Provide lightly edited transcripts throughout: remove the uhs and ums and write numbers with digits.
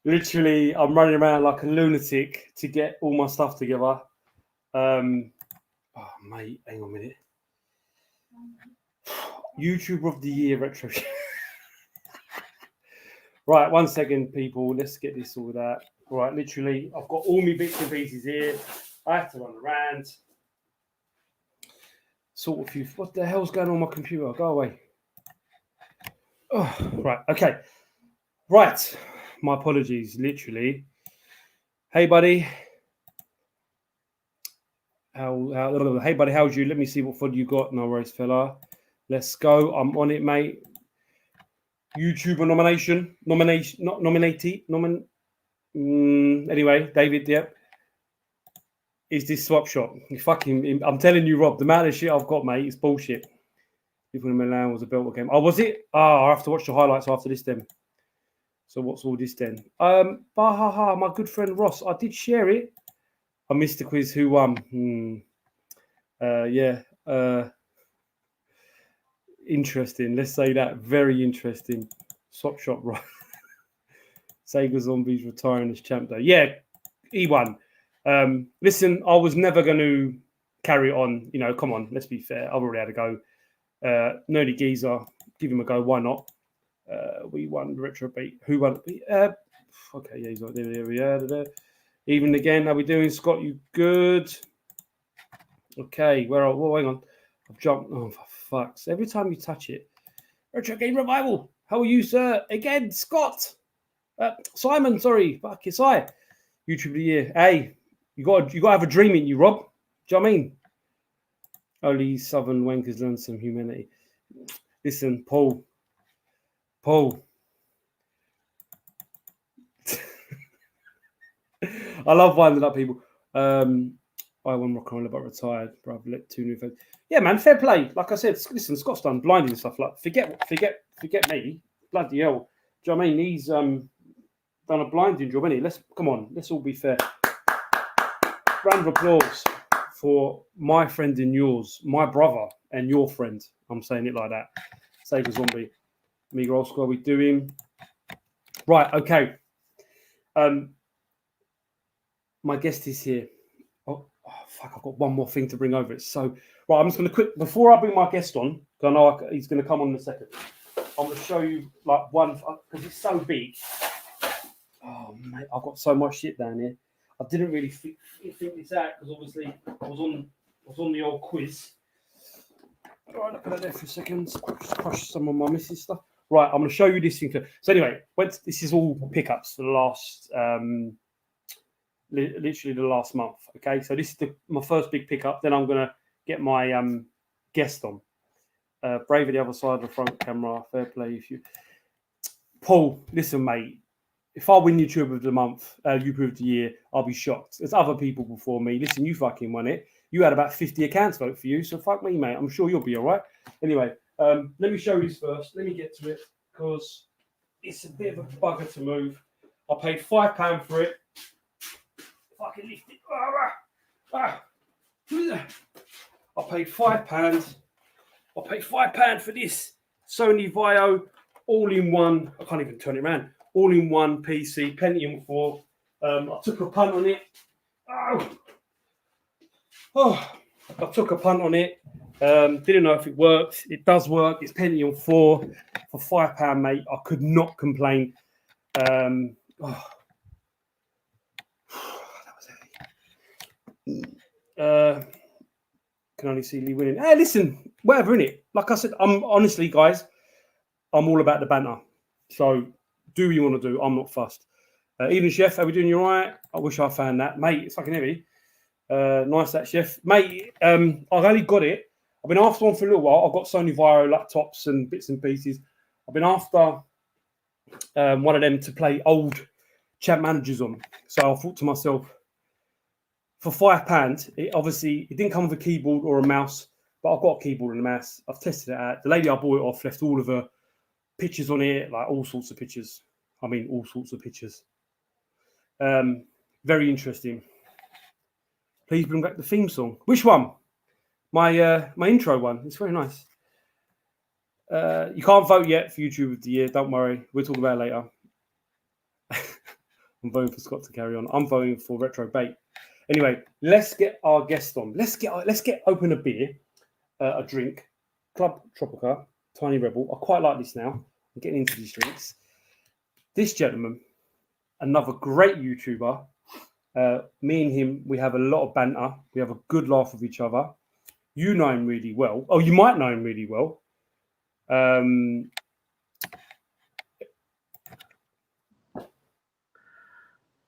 Literally, I'm running around like a lunatic to get all my stuff together. Oh, mate, hang on a minute. YouTuber of the Year retro. Right, 1 second, people. Let's get this sorted out. Right, literally, I've got all my bits and pieces here. I have to run around. Sort of you. What the hell's going on my computer? Go away. Oh, right, okay. Right, my apologies, literally. Hey, buddy. Hey, buddy, how's you? Let me see what fun you got. No worries, fella. Let's go. I'm on it, mate. YouTuber nomination. Not nominated. Anyway, David, yep. Is this swap shop? You fucking, I'm telling you, Rob, the amount of shit I've got, mate, is bullshit. People in Milan was a Belter game. Oh, was it? I have to watch the highlights after this then. So what's all this then? My good friend Ross, I did share it. I missed the quiz. Who won? Interesting. Let's say that. Very interesting. Swap shop, right? Sega Zombies retiring as champ though. Yeah, he won. Listen, I was never going to carry on. You know, come on, let's be fair. I've already had a go. Nerdy Geezer, give him a go. Why not? We won retro beat. Who won? Okay, yeah, he's not there. We are. Even again, how we doing, Scott? You good? Okay, hang on. I've jumped. Oh, for fucks. Every time you touch it. Retro Game Revival. How are you, sir? Again, Scott. Simon, sorry. Fuck, it's I. YouTube of the Year. Hey, you got to have a dream in you, Rob. Do you know what I mean? Only Southern wankers learn some humanity. Listen, Paul. I love winding up people. I won rock and roll, but retired. Bro, I've let 2 new fans. Yeah, man, fair play. Like I said, listen, Scott's done blinding and stuff. Like, forget me. Bloody hell. Do you know what I mean? He's done a blinding job, hasn't he? Come on, let's all be fair. Round of applause for my friend and yours, my brother and your friend. I'm saying it like that. Sega Zombie. Amiga Old School, we doing. Right, okay. My guest is here. Oh, fuck, I've got one more thing to bring over. It's so... Right, I'm just going to quick... Before I bring my guest on, because I know he's going to come on in a second, I'm going to show you, like, one... Because it's so big. Oh, mate, I've got so much shit down here. I didn't really think this out, because obviously I was on the old quiz. All right, look at that there for a second. Just crush some of my missing stuff. Right, I'm going to show you this thing. So anyway, this is all pickups for the last... literally the last month. Okay, so this is my first big pickup. Then I'm gonna get my guest on. Brave at the other side of the front camera. Fair play. If you, Paul, listen, mate. If I win YouTuber of the month, YouTuber of the year, I'll be shocked. There's other people before me. Listen, you fucking won it. You had about 50 accounts vote for you, so fuck me, mate. I'm sure you'll be all right. Anyway, let me show you this first. Let me get to it because it's a bit of a bugger to move. I paid £5 for it. Fucking lift it. I paid £5. I paid £5 for this Sony Vaio all-in-one. I can't even turn it around. All-in-one PC, Pentium 4. I took a punt on it. I took a punt on it. Didn't know if it worked. It does work. It's Pentium 4 for £5, mate. I could not complain. Can only see Lee winning. Hey, listen, whatever, innit? Like I said, I'm honestly, guys, I'm all about the banter. So do what you want to do. I'm not fussed. Even Chef, are we doing you all right? I wish I found that. Mate, it's fucking heavy. Nice, that, Chef. Mate, I've only got it. I've been after one for a little while. I've got Sony Vaio laptops and bits and pieces. I've been after one of them to play old champ managers on. So I thought to myself, for £5, it didn't come with a keyboard or a mouse, but I've got a keyboard and a mouse. I've tested it out. The lady I bought it off left all of her pictures on it, like all sorts of pictures. I mean, all sorts of pictures. Very interesting. Please bring back the theme song. Which one? My intro one. It's very nice. You can't vote yet for YouTube of the year. Don't worry. We'll talk about it later. I'm voting for Scott to carry on. I'm voting for Retro Bait. Anyway, let's get our guest on. Let's get open a beer, a drink. Club Tropica, Tiny Rebel. I quite like this now. I'm getting into these drinks. This gentleman, another great YouTuber. Me and him, we have a lot of banter. We have a good laugh with each other. You know him really well. Oh, you might know him really well.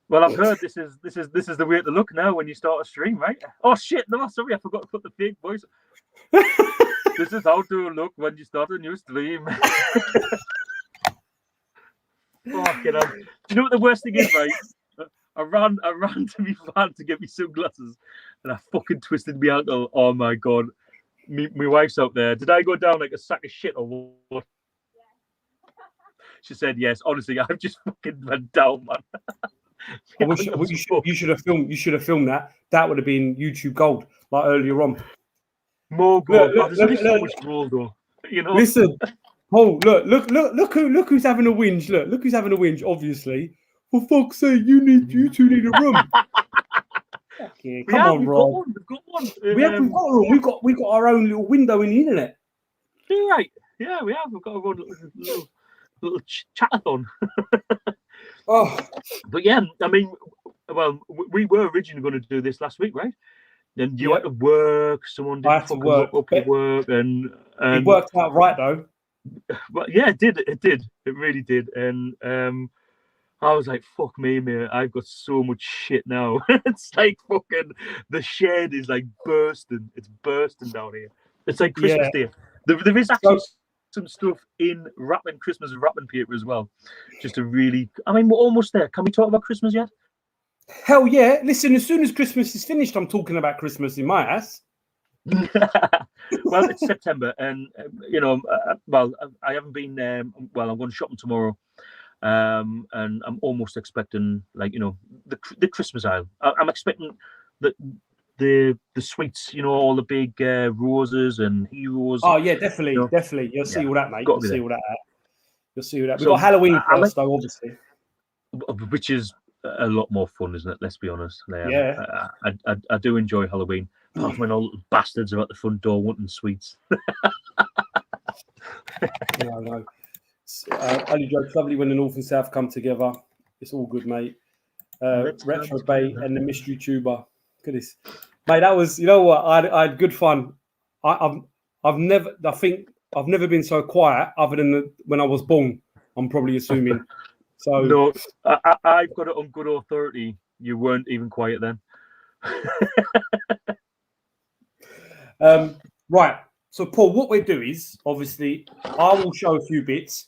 Well, I've heard this is the way to look now when you start a stream, right? Oh shit! No, sorry, I forgot to put the fake voice. This is how to look when you start a new stream. Fucking hell. Do you know what the worst thing is, right? I ran to my van to get me sunglasses, and I fucking twisted my ankle. Oh my god, my wife's out there. Did I go down like a sack of shit or what? She said yes. Honestly, I've just fucking went down, man. You should have filmed. You should have filmed that. That would have been YouTube gold, like earlier on. More gold. There's only so much gold, though. You know. Listen, Paul. Look who's having a whinge. Look who's having a whinge. Obviously, for fuck's sake, you two need a room. Okay, come on, Rob. We've got one. We've got a room. We've got our own little window in the internet. You're right. Yeah, we have. We've got our own little chatathon. Oh, but yeah, I mean, well, we were originally going to do this last week, right? And you had to work. Someone didn't fucking work up your work, and it worked out right though. But yeah, it did. It really did. And I was like, "Fuck me, mate! I've got so much shit now." It's like fucking the shed is like bursting. It's bursting down here. It's like Christmas Day. There is actually some stuff in Christmas wrapping paper as well. Just to really, I mean, we're almost there. Can we talk about Christmas yet? Hell yeah! Listen, as soon as Christmas is finished, I'm talking about Christmas in my ass. Well, it's September, and you know, well, I haven't been. Well, I'm going shopping tomorrow, and I'm almost expecting, like, you know, the Christmas aisle. I'm expecting the sweets, you know, all the big roses and heroes. Oh yeah, definitely, you know? definitely. You'll see all that, mate. You'll see all that. You'll see all that. We've got Halloween first, though, obviously. Which is a lot more fun, isn't it? Let's be honest. Yeah. I do enjoy Halloween. Apart from when all the bastards are at the front door wanting sweets. Yeah, I know. Only joke's lovely when the North and South come together. It's all good, mate. Retro Bait and the Mystery Tuber. Look at this, mate. That was, you know what? I had good fun. I've never been so quiet other than when I was born. I'm probably assuming. So no, I've got it on good authority. You weren't even quiet then. Right. So Paul, what we do is, obviously, I will show a few bits,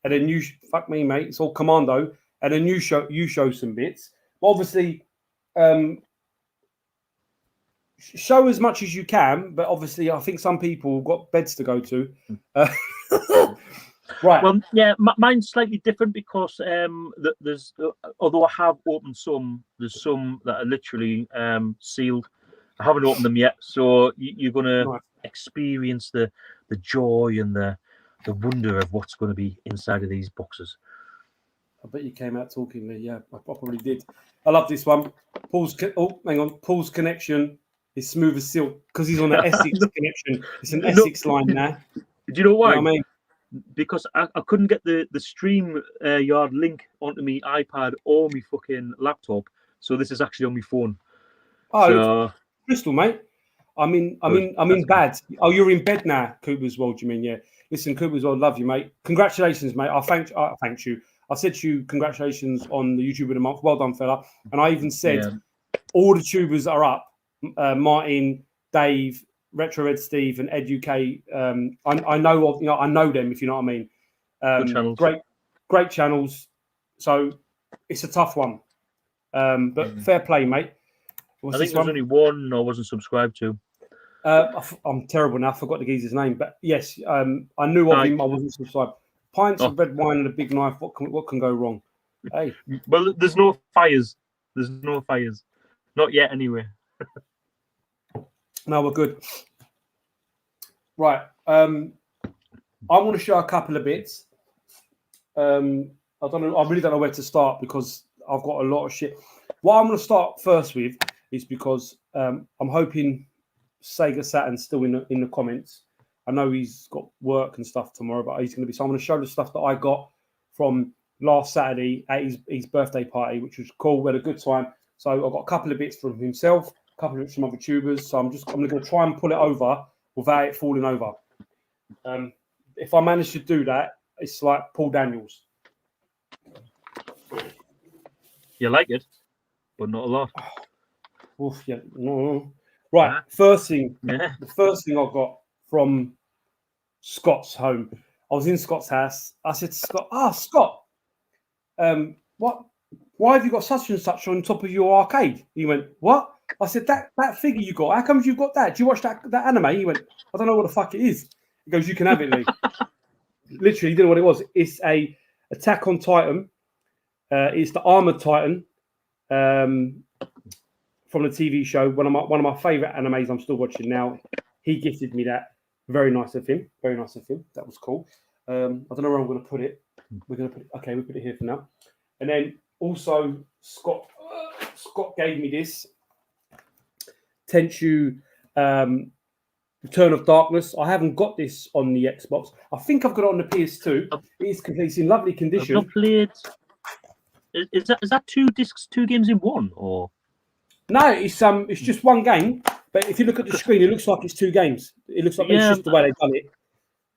and then you fuck me, mate. It's all commando, and then you show some bits. But obviously, show as much as you can. But obviously, I think some people have got beds to go to. Right. Well, yeah, mine's slightly different because there's although I have opened some, there's some that are literally sealed. I haven't opened them yet, so you're going to experience the joy and the wonder of what's going to be inside of these boxes. I bet you came out talking there. Yeah, I probably did. I love this one. Paul's connection is smooth as silk because he's on an Essex connection. It's an Essex line now. Do you know why? You know what I mean? Because I couldn't get the stream yard link onto my iPad or my fucking laptop, so this is actually on my phone. Oh, so, crystal, mate. I'm in bed. Oh, you're in bed now, Cooper's World. You mean? Yeah. Listen, Cooper's World, love you, mate. Congratulations, mate. I thank you. I said to you, congratulations on the YouTube of the month. Well done, fella. And I even said all the tubers are up. Martin, Dave, Retro Ed, Steve, and Ed UK. I know them, if you know what I mean. Great channels. So it's a tough one, but fair play, mate. I think there's only one I wasn't subscribed to. I'm terrible now. I forgot the geezer's name, but yes, I knew of him. I wasn't subscribed. Pints of red wine and a big knife. What can go wrong? Hey, well, there's no fires. There's no fires, not yet, anyway. No, we're good. Right. I want to show a couple of bits. I really don't know where to start because I've got a lot of shit. What I'm going to start first with is because I'm hoping Sega Saturn's still in the comments. I know he's got work and stuff tomorrow, but he's going to be. So I'm going to show the stuff that I got from last Saturday at his birthday party, which was cool. We had a good time. So I've got a couple of bits from himself, a couple of bits from other tubers. So I'm going to try and pull it over without it falling over. If I manage to do that, it's like Paul Daniels. You like it, but not a lot. Oof, yeah, no. Right, first thing. Yeah. The first thing I got from Scott's home. I was in Scott's house. I said to Scott, Scott, what? Why have you got such and such on top of your arcade? He went, what? I said, that figure you got, how come you've got that? Do you watch that anime? He went, I don't know what the fuck it is. He goes, you can have it, Lee. Literally, he didn't know what it was. It's a Attack on Titan. It's the Armored Titan from the TV show. One of my favorite animes I'm still watching now. He gifted me that. Very nice of him. Very nice of him. That was cool. I don't know where I'm going to put it. We're going to put it. Okay, we put it here for now. And then also Scott gave me this Tenchu Return of Darkness. I haven't got this on the Xbox. I think I've got it on the PS2. It is complete. It's in lovely condition. I've not played. Is that 2 discs, 2 games in one, or? No, it's just one game. But if you look at the screen, it looks like it's 2 games. It looks like it's just the way they've done it.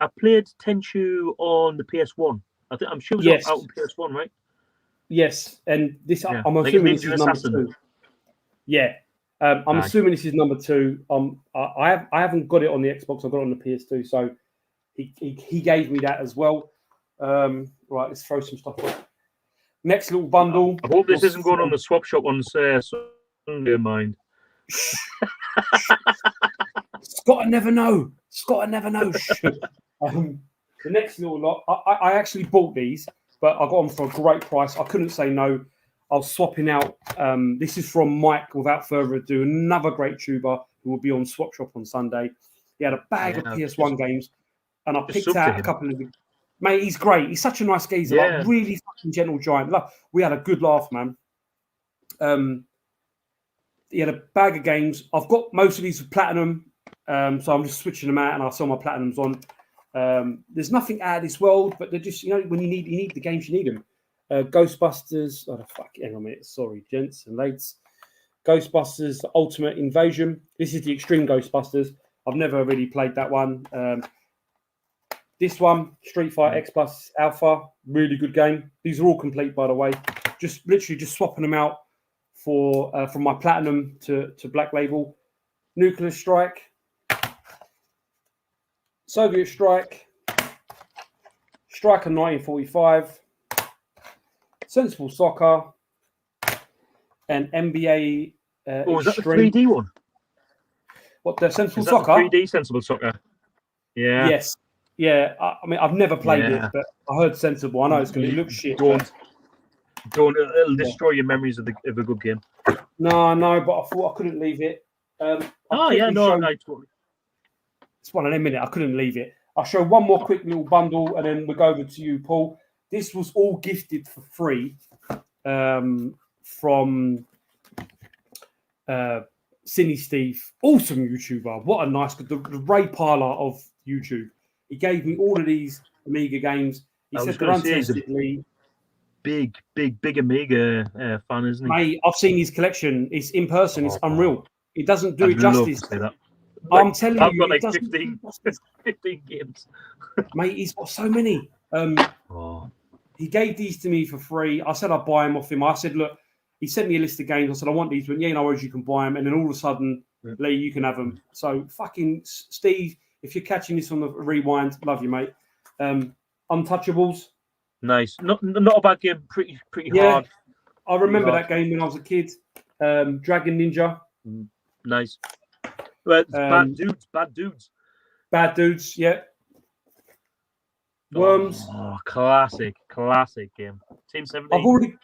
I played Tenchu on the PS1. I'm sure it was out on PS1, right? Yes, and this I'm assuming this is number 2. Yeah, I'm assuming this is number 2. I haven't got it on the Xbox. I've got it on the PS2. So he gave me that as well. Right, let's throw some stuff on. Next little bundle. I hope this isn't going on the swap shop on Sunday, mind. Scott, I never know. The next little lot, I actually bought these, but I got them for a great price. I couldn't say no. I was swapping out. This is from Mike, without further ado, another great tuber who will be on Swap Shop on Sunday. He had a bag of PS1 games, and I picked out a couple of them. Mate, he's great. He's such a nice geezer. Like, really fucking gentle giant. We had a good laugh, man. He had a bag of games. I've got most of these for platinum, so I'm just switching them out, and I'll sell my platinums on. There's nothing out of this world, but they're just, when you need the games, you need them. Ghostbusters. Oh, fuck. Hang on a minute. Sorry, gents and ladies. Ghostbusters Ultimate Invasion. This is the Extreme Ghostbusters. I've never really played that one. This one, Street Fighter X Plus Alpha, really good game. These are all complete, by the way. Just literally just swapping them out for from my platinum to Black Label. Nuclear Strike, Soviet Strike, Striker 1945, Sensible Soccer, and NBA. Was that the 3D one? What, the Sensible Is that Soccer? The 3D Sensible Soccer. Yeah. Yes. Yeah. I mean, I've never played it, but I heard Sensible. I know it's going to look shit. Don't. It'll destroy your memories of a good game. No, but I thought I couldn't leave it. Totally. It's one of them minutes. I couldn't leave it. I'll show one more quick little bundle, and then we'll go over to you, Paul. This was all gifted for free from Cine Steve, awesome YouTuber. What a nice, the Ray Parler of YouTube. He gave me all of these Amiga games. He said they're untestedly. Big Amiga fan, isn't he? Mate, I've seen his collection. It's in person. It's unreal. It doesn't do it justice. I'm telling you, I've got like 15 games. Mate, he's got so many. He gave these to me for free. I said I'd buy them off him. I said, look, he sent me a list of games. I said, I want these. But no worries, you can buy them. And then all of a sudden, Lee, you can have them. So fucking Steve, if you're catching this on the rewind, love you, mate. Untouchables. Nice. Not a bad game. Pretty hard. I remember that game when I was a kid. Dragon Ninja. Nice. Well, bad dudes. Bad dudes, yeah. Worms. Oh, classic game. Team 17.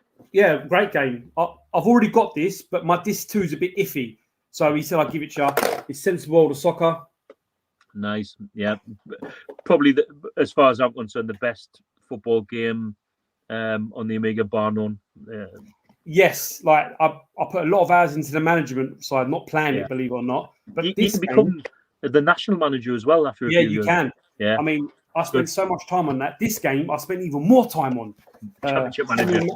Great game. I've already got this, but my disc 2 is a bit iffy. So he said I'd give it to you. It's Sensible World of Soccer. Nice. Yeah. Probably, as far as I'm concerned, the best football game on the Amiga, bar none. Yes, like I put a lot of hours into the management side, not planned Yeah. it, believe it or not. But You this can game, become the national manager as well after a yeah, few you years. can. Yeah, I mean, I spent good. so much time on that. This game, I spent even more time on. Championship manager.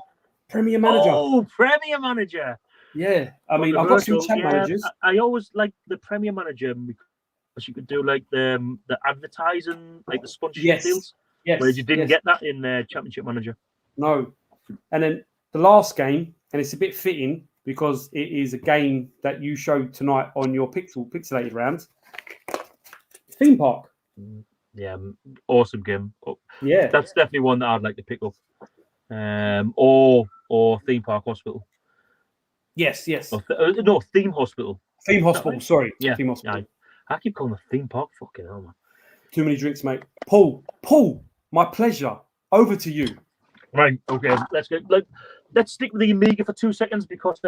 Premier manager. Oh, Premier manager. Yeah, I mean, I've got some Controversial. champ Yeah, managers. I always like the Premier manager because you could do like the advertising, like the sponsorship Yes, deals, yes, whereas you didn't yes. get that in Championship manager. No. And then the last game, and it's a bit fitting because it is a game that you showed tonight on your pixelated round. Theme park. Yeah, awesome game. Yeah. That's definitely one that I'd like to pick up. Or Theme Park Hospital. Yes, yes. No, Theme Hospital. Theme hospital, right? sorry. Yeah. Theme hospital. I keep calling it Theme Park. Fucking hell, man. Too many drinks, mate. Paul, my pleasure. Over to you. Right. Okay. Let's go. Let's stick with the Amiga for 2 seconds because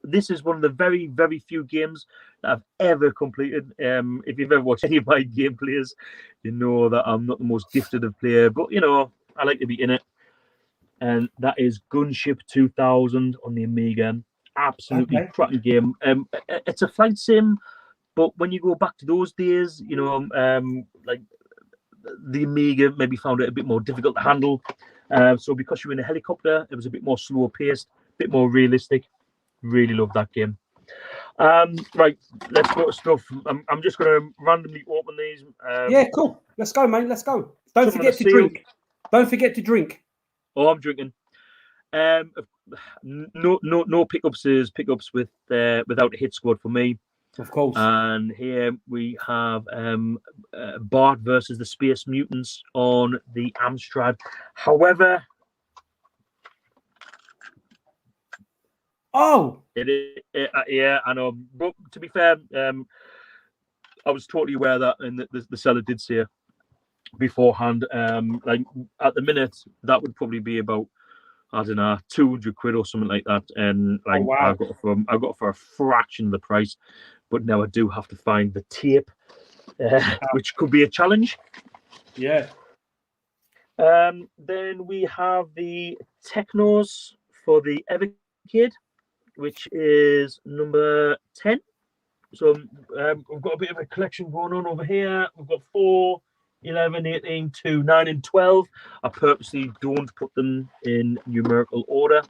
this is one of the very, very few games that I've ever completed. If you've ever watched any of my gameplays, you know that I'm not the most gifted of player, but you know I like to be in it. And that is Gunship 2000 on the Amiga. Absolutely cracking game. It's a flight sim, but when you go back to those days, you know, like the Amiga maybe found it a bit more difficult to handle. So because you're in a helicopter, it was a bit more slower paced, a bit more realistic. Really love that game. Right, let's go to stuff. I'm just going to randomly open these. Yeah, cool. Let's go, mate. Let's go. Don't forget to drink. Don't forget to drink. Oh, I'm drinking. No pickups is pickups without a hit squad for me. Of course. And here we have Bart versus the Space Mutants on the Amstrad. However, yeah, I know. But to be fair, I was totally aware of that, and the seller did say beforehand. Like at the minute, that would probably be about, I don't know, 200 quid or something like that, and like I got it for a fraction of the price. But now I do have to find the tape, which could be a challenge. Yeah. Then we have the Technos for the Evercade, which is number 10. So we've got a bit of a collection going on over here. We've got 4, 11, 18, 2, 9, and 12. I purposely don't put them in numerical order.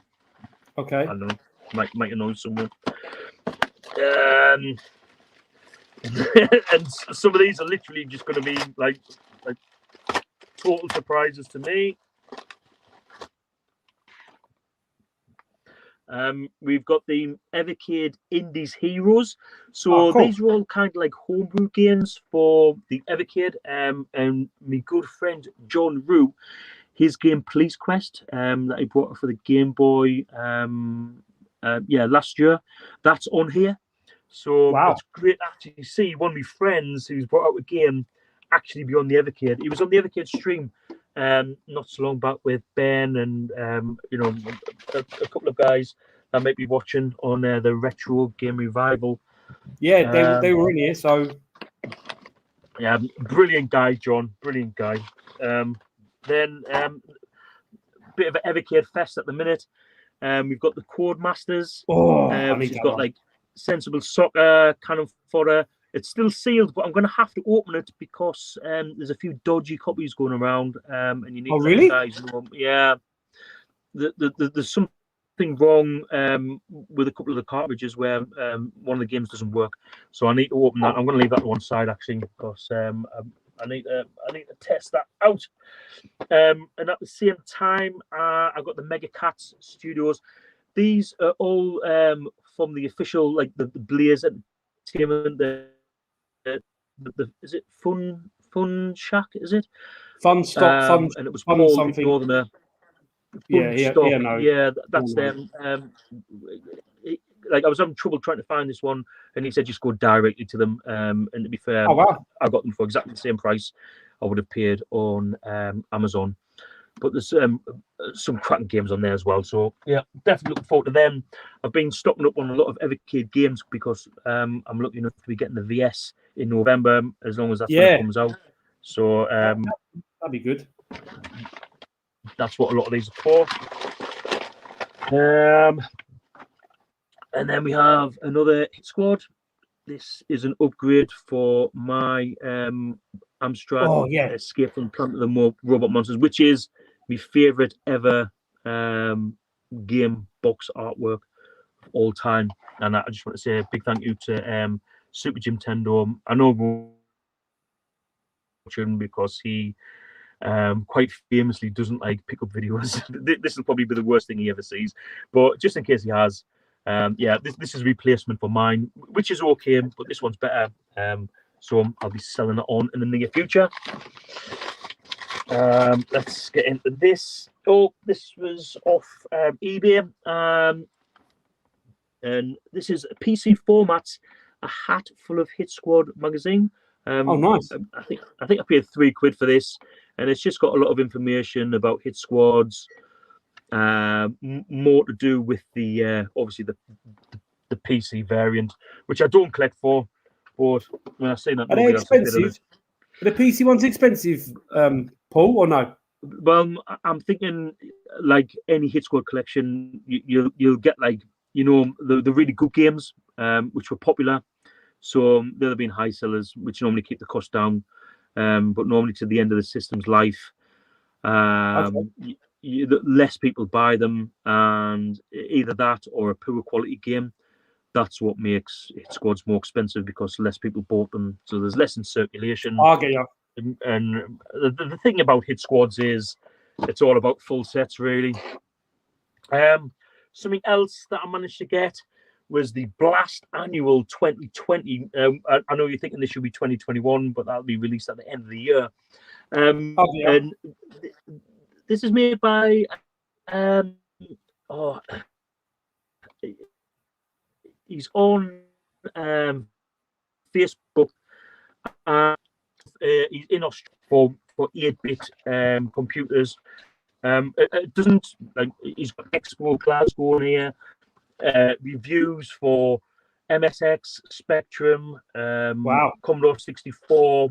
Okay. I don't know. Might annoy someone. And some of these are literally just going to be like total surprises to me. We've got the Evercade Indies Heroes. So these are all kind of like homebrew games for the Evercade. And my good friend John Rue, his game Police Quest that he brought for the Game Boy last year, that's on here. So it's great to actually see one of my friends who's brought out a game actually be on the Evercade. He was on the Evercade stream not so long back with Ben and you know, a couple of guys that might be watching on the Retro Game Revival. Yeah, they were in here, so yeah, brilliant guy, John, brilliant guy. Then bit of an Evercade fest at the minute. We've got the Codemasters. Which has got like Sensible Soccer, Cannon Fodder. It's still sealed, but I'm going to have to open it because there's a few dodgy copies going around, and you need to let the guys know. Yeah, there's something wrong with a couple of the cartridges where one of the games doesn't work. So I need to open that. I'm going to leave that to one side actually because I need to test that out. And at the same time, I've got the Mega Cats Studios. These are all from the official, like the Blaze Entertainment. Is it Fun Shack? Is it Fun Stock? Fun, and it was fun Paul something. Northerner. That's them. Like I was having trouble trying to find this one, and he said just go directly to them. And to be fair, I got them for exactly the same price I would have paid on Amazon. But there's some cracking games on there as well. So yeah, definitely looking forward to them. I've been stocking up on a lot of Evercade games because I'm lucky enough to be getting the VS in November, as long as that comes out. So that'd be good. That's what a lot of these are for. And then we have another hit squad. This is an upgrade for my Amstrad Oh yeah. Escape from Planet of the Robot Monsters, which is my favourite ever game box artwork of all time. And I just want to say a big thank you to Super Jim Tendo. I know because he quite famously doesn't like pick up videos. This will probably be the worst thing he ever sees, but just in case he has, this is a replacement for mine, which is okay, but this one's better. So I'll be selling it on in the near future. Let's get into this. Oh, this was off eBay, and this is PC Formats, a hat full of Hit Squad magazine. Oh, nice. I think I paid £3 for this, and it's just got a lot of information about hit squads, more to do with the obviously the PC variant, which I don't collect for. But when I say that, Are they expensive? Are the PC ones expensive, Paul, or no? Well, I'm thinking like any hit squad collection, you'll get like the really good games, which were popular. So they'll have been high sellers, which normally keep the cost down. But normally to the end of the system's life, less people buy them, and either that or a poor quality game. That's what makes hit squads more expensive, because less people bought them, so there's less in circulation. I'll get you. And the thing about hit squads is it's all about full sets, really. Something else that I managed to get was the Blast Annual 2020. I know you're thinking this should be 2021, but that'll be released at the end of the year. And this is made by he's on Facebook. He's in Australia for 8-bit computers. It doesn't like he's got Expo Glasgow on here. Reviews for MSX, Spectrum, Commodore 64.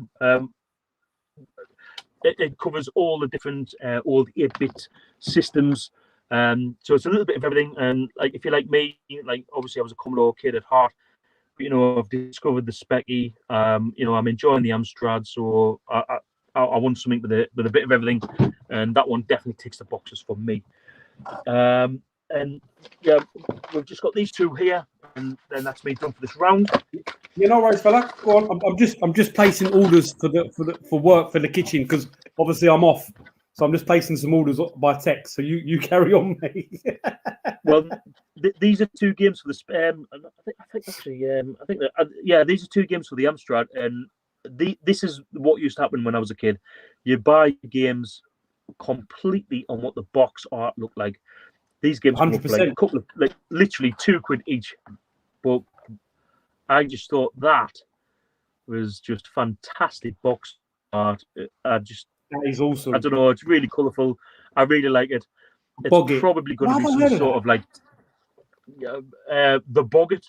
It covers all the different all the 8-bit systems. So it's a little bit of everything. And like if you're like me, like obviously I was a Commodore kid at heart. But, I've discovered the Specky. I'm enjoying the Amstrad, so I want something with a bit of everything, and that one definitely ticks the boxes for me. And yeah, we've just got these two here, and then that's me done for this round. No worries, fella. Go on. I'm just placing orders for work for the kitchen, because obviously I'm off, so I'm just placing some orders by text. So you carry on, mate. Well, these are two games for the these are two games for the Amstrad, and this is what used to happen when I was a kid. You buy games completely on what the box art looked like. These games come up like a couple of literally £2 each, but I just thought that was just fantastic box art. That is awesome. I don't know. It's really colourful. I really like it. It's probably going to be some sort of like the Boggart.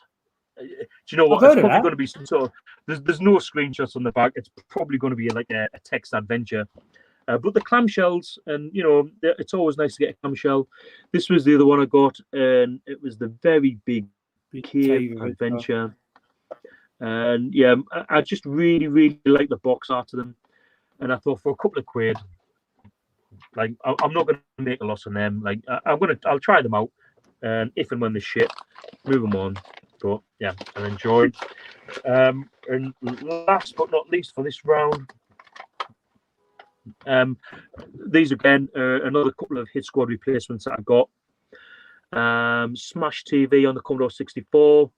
Do you know what? It's probably going to be some sort of. There's no screenshots on the back. It's probably going to be like a text adventure. But the clamshells, and it's always nice to get a clamshell. This was the other one I got, and it was the very big cave adventure. And yeah, I just really, really like the box art of them. And I thought for a couple of £2, like I'm not going to make a loss on them. Like I'll try them out, and if and when they ship, move them on. But yeah, I enjoyed. And last but not least for this round. These again another couple of Hit Squad replacements that I got. Smash TV on the Commodore 64,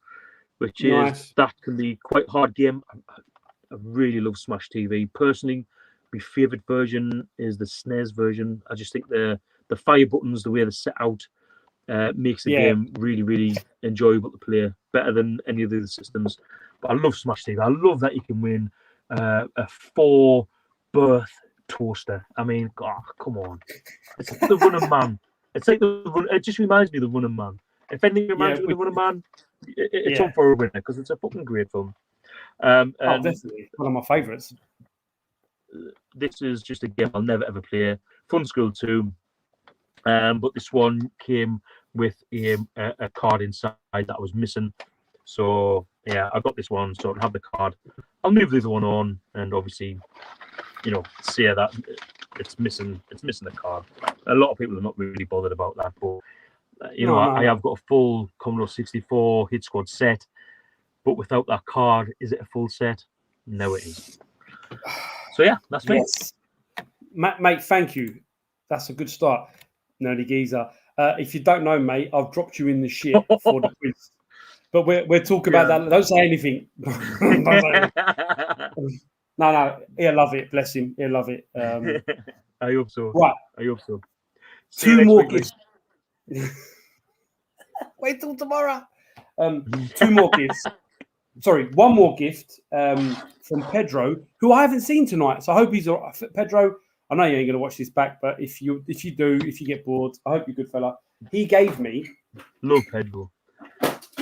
which is that can be quite a hard game. I really love Smash TV. Personally, my favorite version is the SNES version. I just think the fire buttons, the way they're set out, makes the game really, really enjoyable to play, better than any of the other systems. But I love Smash TV. I love that you can win a 4-berth toaster. I mean, God, come on. It's like the Running Man. It's like it just reminds me of the Running Man. If anything reminds me of the Running Man, it's on for a winner, because it's a fucking great film. Definitely one of my favourites. This is just a game I'll never ever play. Fun School 2. But this one came with a card inside that was missing. So yeah, I got this one, so I have the card. I'll move the other one on, and obviously, see that it's missing the card. A lot of people are not really bothered about that, but I have got a full Commodore 64 Hit Squad set, but without that card, is it a full set? No, it is. So yeah, that's me. Yes, mate. Thank you. That's a good start, Nerdy Geezer. If you don't know, mate, I've dropped you in the shit for the quiz. But we're talking about that. Don't say anything. No. He'll love it. Bless him. He'll love it. I hope so. Right. I hope so. Two more gifts. Wait till tomorrow. Two more gifts. Sorry, one more gift from Pedro, who I haven't seen tonight. So I hope he's all right. Pedro, I know you ain't going to watch this back, but if you get bored, I hope you're a good fella. He gave me. Love Pedro.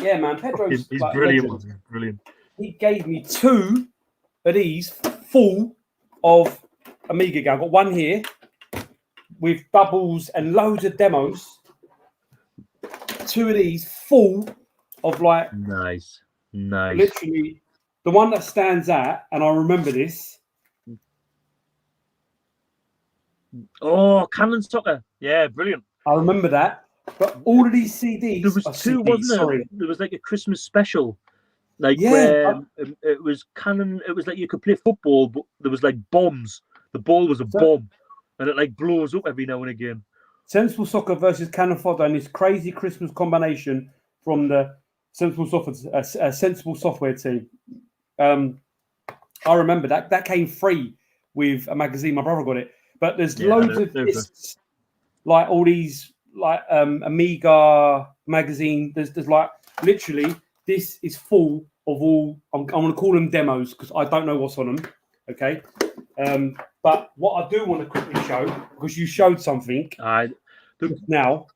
Yeah, man. Pedro's he's like brilliant. He's brilliant. He gave me two of these full of Amiga games. I've got one here with doubles and loads of demos. Two of these full of like nice. Literally, the one that stands out, and I remember this. Oh, Cannon Soccer. Yeah, brilliant. I remember that. But all of these CDs. There was two, CDs, wasn't there? Sorry. There was like a Christmas special. Where it was Cannon. It was like you could play football, but there was like bombs. The ball was a bomb, and it like blows up every now and again. Sensible Soccer versus Cannon Fodder, and this crazy Christmas combination from the Sensible Software team. I remember that came free with a magazine. My brother got it, but there's loads of discs, like all these like Amiga magazine. There's like literally this is full of all. I'm going to call them demos because I don't know what's on them. Okay, but what I do want to quickly show, because you showed something now,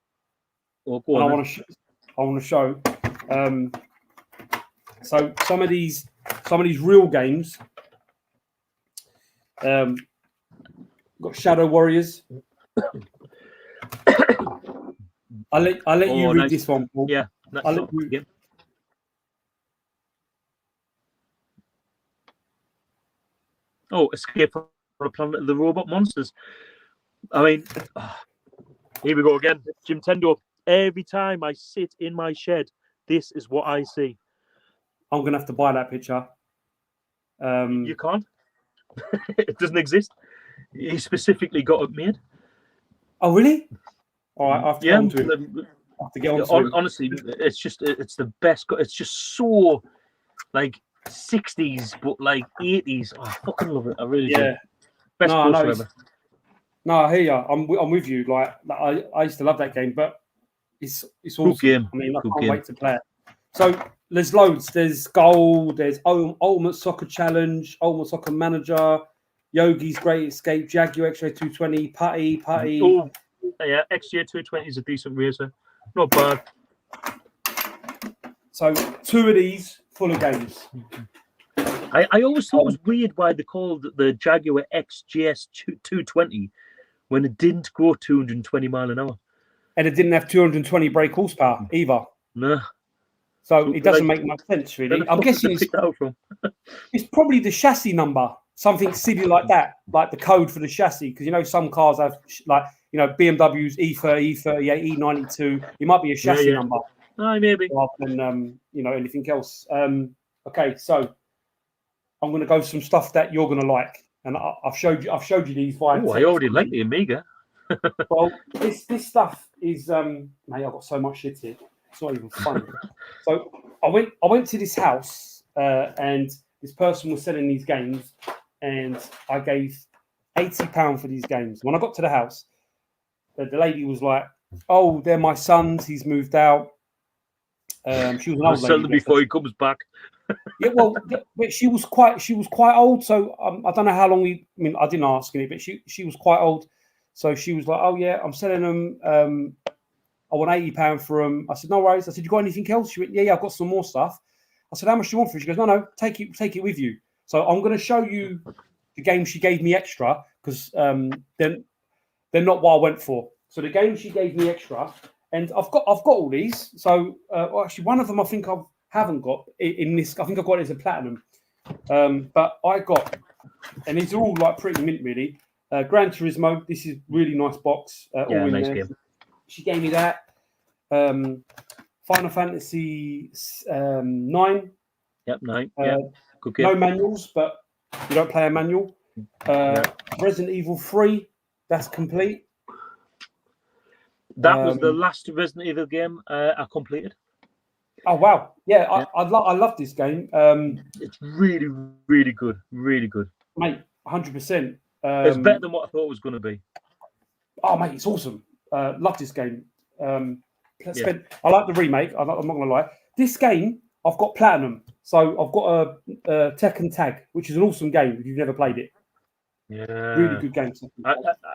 and I want to show. So some of these real games. Got Shadow Warriors. I'll let you read this one, Paul. Yeah. I'll let you. Yeah. Oh, Escape from the Planet of the Robot Monsters. I mean, here we go again. Jim Tendo. Every time I sit in my shed, this is what I see. I'm going to have to buy that picture. You can't. It doesn't exist. He specifically got it made. Oh, really? All right, I have to get onto it. I have to get onto it. Honestly, it's the best. It's just so like 60s, but like 80s. Oh, I fucking love it. I really do. Best poster ever. No, I hear you. I'm with you. Like I used to love that game, but it's awesome. Good game. I mean, I can't wait to play it. So there's loads. There's Gold. There's Ultimate Soccer Challenge, Ultimate Soccer Manager, Yogi's Great Escape, Jaguar XJ 220, Putty. Oh, yeah, XJ 220 is a decent racer. Not bad. So two of these full of games. I always thought it was weird why they called the Jaguar XJS 220 when it didn't go 220 mile an hour. And it didn't have 220 brake horsepower either. No. So it doesn't make much sense, really. I'm guessing it's probably the chassis number, something silly like that, like the code for the chassis. Because, some cars have, like, BMW's E30, E38, E92. It might be a chassis number. No, maybe. Rather than, anything else. Okay, so I'm going to go some stuff that you're going to like. And I've showed you these five. Oh, I already like the Amiga. Well, this stuff is, mate, I've got so much shit here. It's not even funny. So I went to this house and this person was selling these games, and I gave £80 for these games. When I got to the house, the lady was like, "Oh, they're my son's. He's moved out." She was an old lady. Sell them before he comes back. Yeah, well, but she was quite old. So I don't know how long I didn't ask any, but she was quite old. So she was like, "Oh yeah, I'm selling them. I want £80 for them." I said, "No worries." I said, "You got anything else?" She went, "Yeah, I've got some more stuff." I said, "How much do you want for it?" She goes, "No, take it with you." So I'm going to show you the game she gave me extra because they're not what I went for. So the game she gave me extra, and I've got all these. So well, actually, one of them I think I haven't got in this. I think I've got it as a platinum. But I got, and these are all like pretty mint, really. Gran Turismo. This is really nice box. All in nice there. game. She gave me that. Final Fantasy 9. Yep, 9. Yeah, good game. No manuals, but you don't play a manual. Resident Evil 3. That's complete. That was the last Resident Evil game I completed. Oh wow! Yeah, I love this game. It's really, really good. Really good, mate. 100%. It's better than what I thought it was going to be. Oh mate, it's awesome. Love this game. I like the remake. I'm not gonna lie. This game, I've got platinum, so I've got a Tekken Tag, which is an awesome game if you've never played it. Yeah, really good game.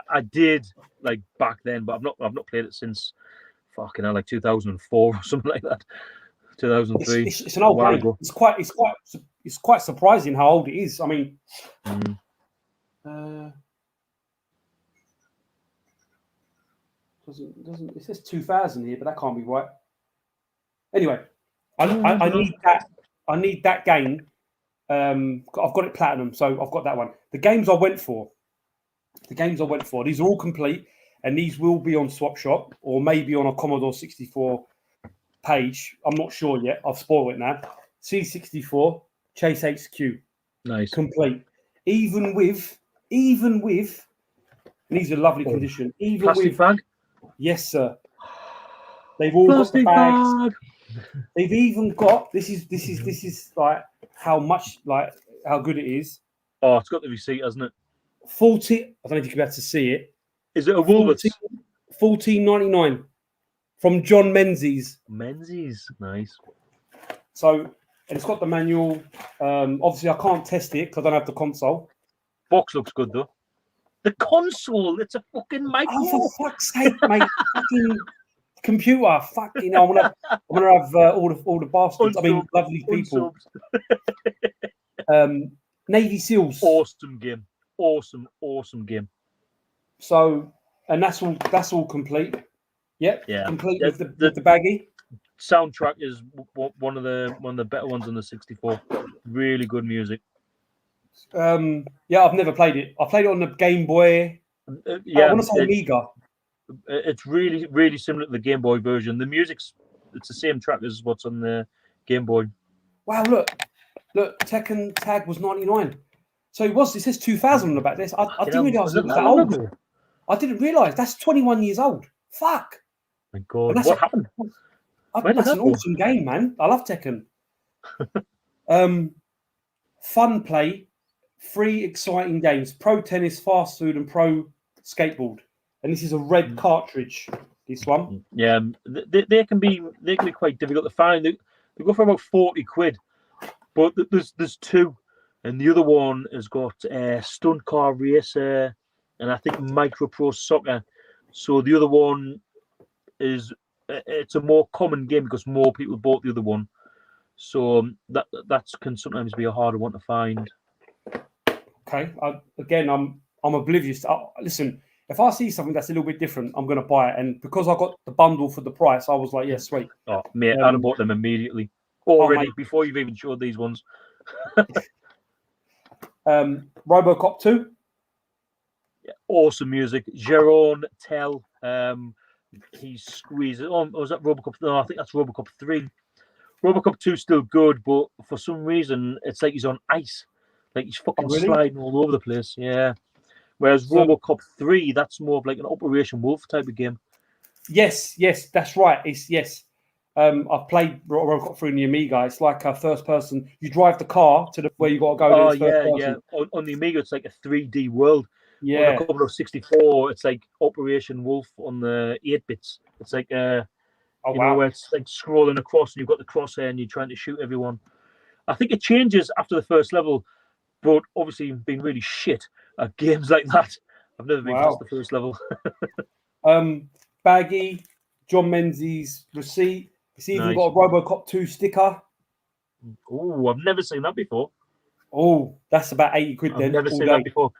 I did like back then, but I've not played it since fucking hell, like 2004 or something like that. 2003. It's an old game. Ago. It's quite surprising how old it is. I mean, doesn't it says 2000 here, but that can't be right. Anyway, I need that. I need that game. I've got it platinum, so I've got that one. The games I went for, these are all complete, and these will be on Swap Shop or maybe on a Commodore 64 page. I'm not sure yet. I've spoiled it now. C64 Chase HQ, nice, complete. Even with, and these are lovely condition. Even plastic with bag. Yes, sir. They've all plastic got the bags. Bag. They've even got this is like how good it is. Oh, it's got the receipt, hasn't it? 40. I don't know if you can be able to see it. Is it a Woolworths? $14.99 from John Menzies. Menzies, nice. So, and it's got the manual. Obviously, I can't test it because I don't have the console. Box looks good though. The console, it's a fucking microphone. Oh, for fuck's sake, mate! Fucking computer, fucking. I'm gonna have all the bastards. Unsub. I mean, lovely people. Navy SEALs. Awesome game. Awesome game. So, and that's all complete. Yep. Yeah. Complete with the baggie. Soundtrack is one of the better ones on the 64. Really good music. Yeah, I've never played it. I played it on the Game Boy. Yeah, I want to say Amiga. It's really, really similar to the Game Boy version. The music's the same track as what's on the Game Boy. Wow, look, Tekken Tag was 99. So it says 2000 on the back. I didn't realise it was that old. I didn't realise that's 21 years old. Fuck. My God, what happened? That's an awesome game, man. I love Tekken. Fun play. 3 exciting games: Pro Tennis, Fast Food, and Pro Skateboard. And this is a red cartridge. This one. Yeah, they can be quite difficult to find. They go for about 40 quid, but there's 2, and the other one has got Stunt Car Racer, and I think Micro Pro Soccer. So the other one it's a more common game because more people bought the other one. So that can sometimes be a harder one to find. Okay. I'm oblivious. Listen, if I see something that's a little bit different, I'm going to buy it. And because I got the bundle for the price, I was like, yeah, sweet. Oh, mate, I'd have bought them immediately. Already, before you've even showed these ones. RoboCop 2. Yeah, awesome music. Jerome Tell. He squeezed it on. Was that RoboCop? No, I think that's RoboCop 3. RoboCop 2 is still good, but for some reason, it's like he's on ice. Like he's fucking sliding all over the place. Yeah. Whereas RoboCop 3, that's more of like an Operation Wolf type of game. Yes, that's right. I've played RoboCop 3 on the Amiga. It's like a first person. You drive the car to where you got to go. Oh, yeah. On the Amiga, it's like a 3D world. Yeah. On the Commodore 64, it's like Operation Wolf on the 8-bits. It's like, you know, where it's like scrolling across and you've got the crosshair and you're trying to shoot everyone. I think it changes after the first level, but obviously being really shit at games like that. I've never been past the first level. Baggy, John Menzies receipt. It's even got a RoboCop 2 sticker. Oh, I've never seen that before. Oh, that's about 80 quid then. I've never seen that before.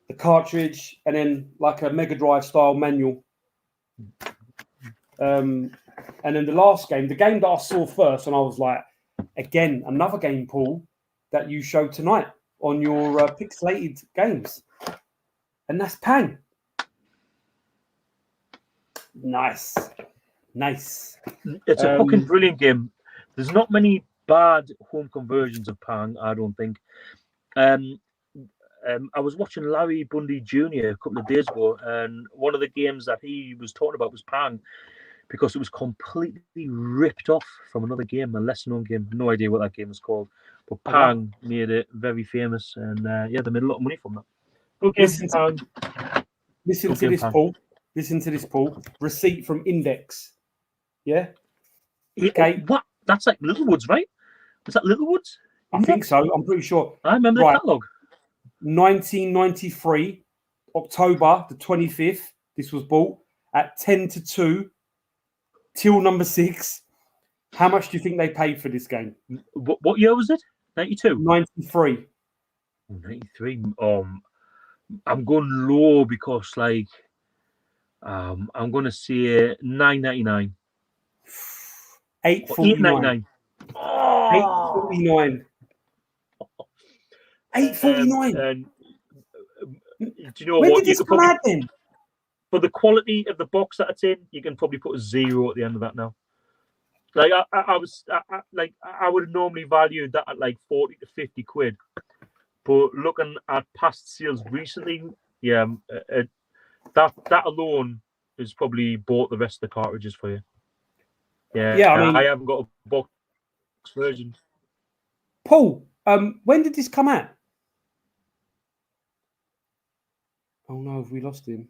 The cartridge, and then like a Mega Drive style manual. And then the last game, the game that I saw first, and I was like, again, another game, Paul, that you showed tonight on your pixelated games. And that's Pang. Nice. It's a fucking brilliant game. There's not many bad home conversions of Pang, I don't think. I was watching Larry Bundy Jr. a couple of days ago, and one of the games that he was talking about was Pang, because it was completely ripped off from another game, a lesser-known game. No idea what that game was called, but Pang made it very famous, and yeah, they made a lot of money from that. Okay, listen to this, Paul. Listen to this, Paul. Receipt from Index. Yeah. Okay. What? That's like Littlewoods, right? Was that Littlewoods? I think so. I'm pretty sure. I remember the catalogue. 1993, October the 25th. This was bought at 10-2 till number 6. How much do you think they paid for this game? What year was it? 92? 93. 93. I'm going low because, like, I'm going to say $9.99. $8.49. Oh! $8.49. $8.49. Do you know when what? did this come out then? For the quality of the box that it's in, you can probably put a 0 at the end of that now. Like I would have normally valued that at like 40 to 50 quid, but looking at past sales recently, yeah, that alone has probably bought the rest of the cartridges for you. Yeah. I mean, I haven't got a box version. Paul, when did this come out? Oh no, have we lost him?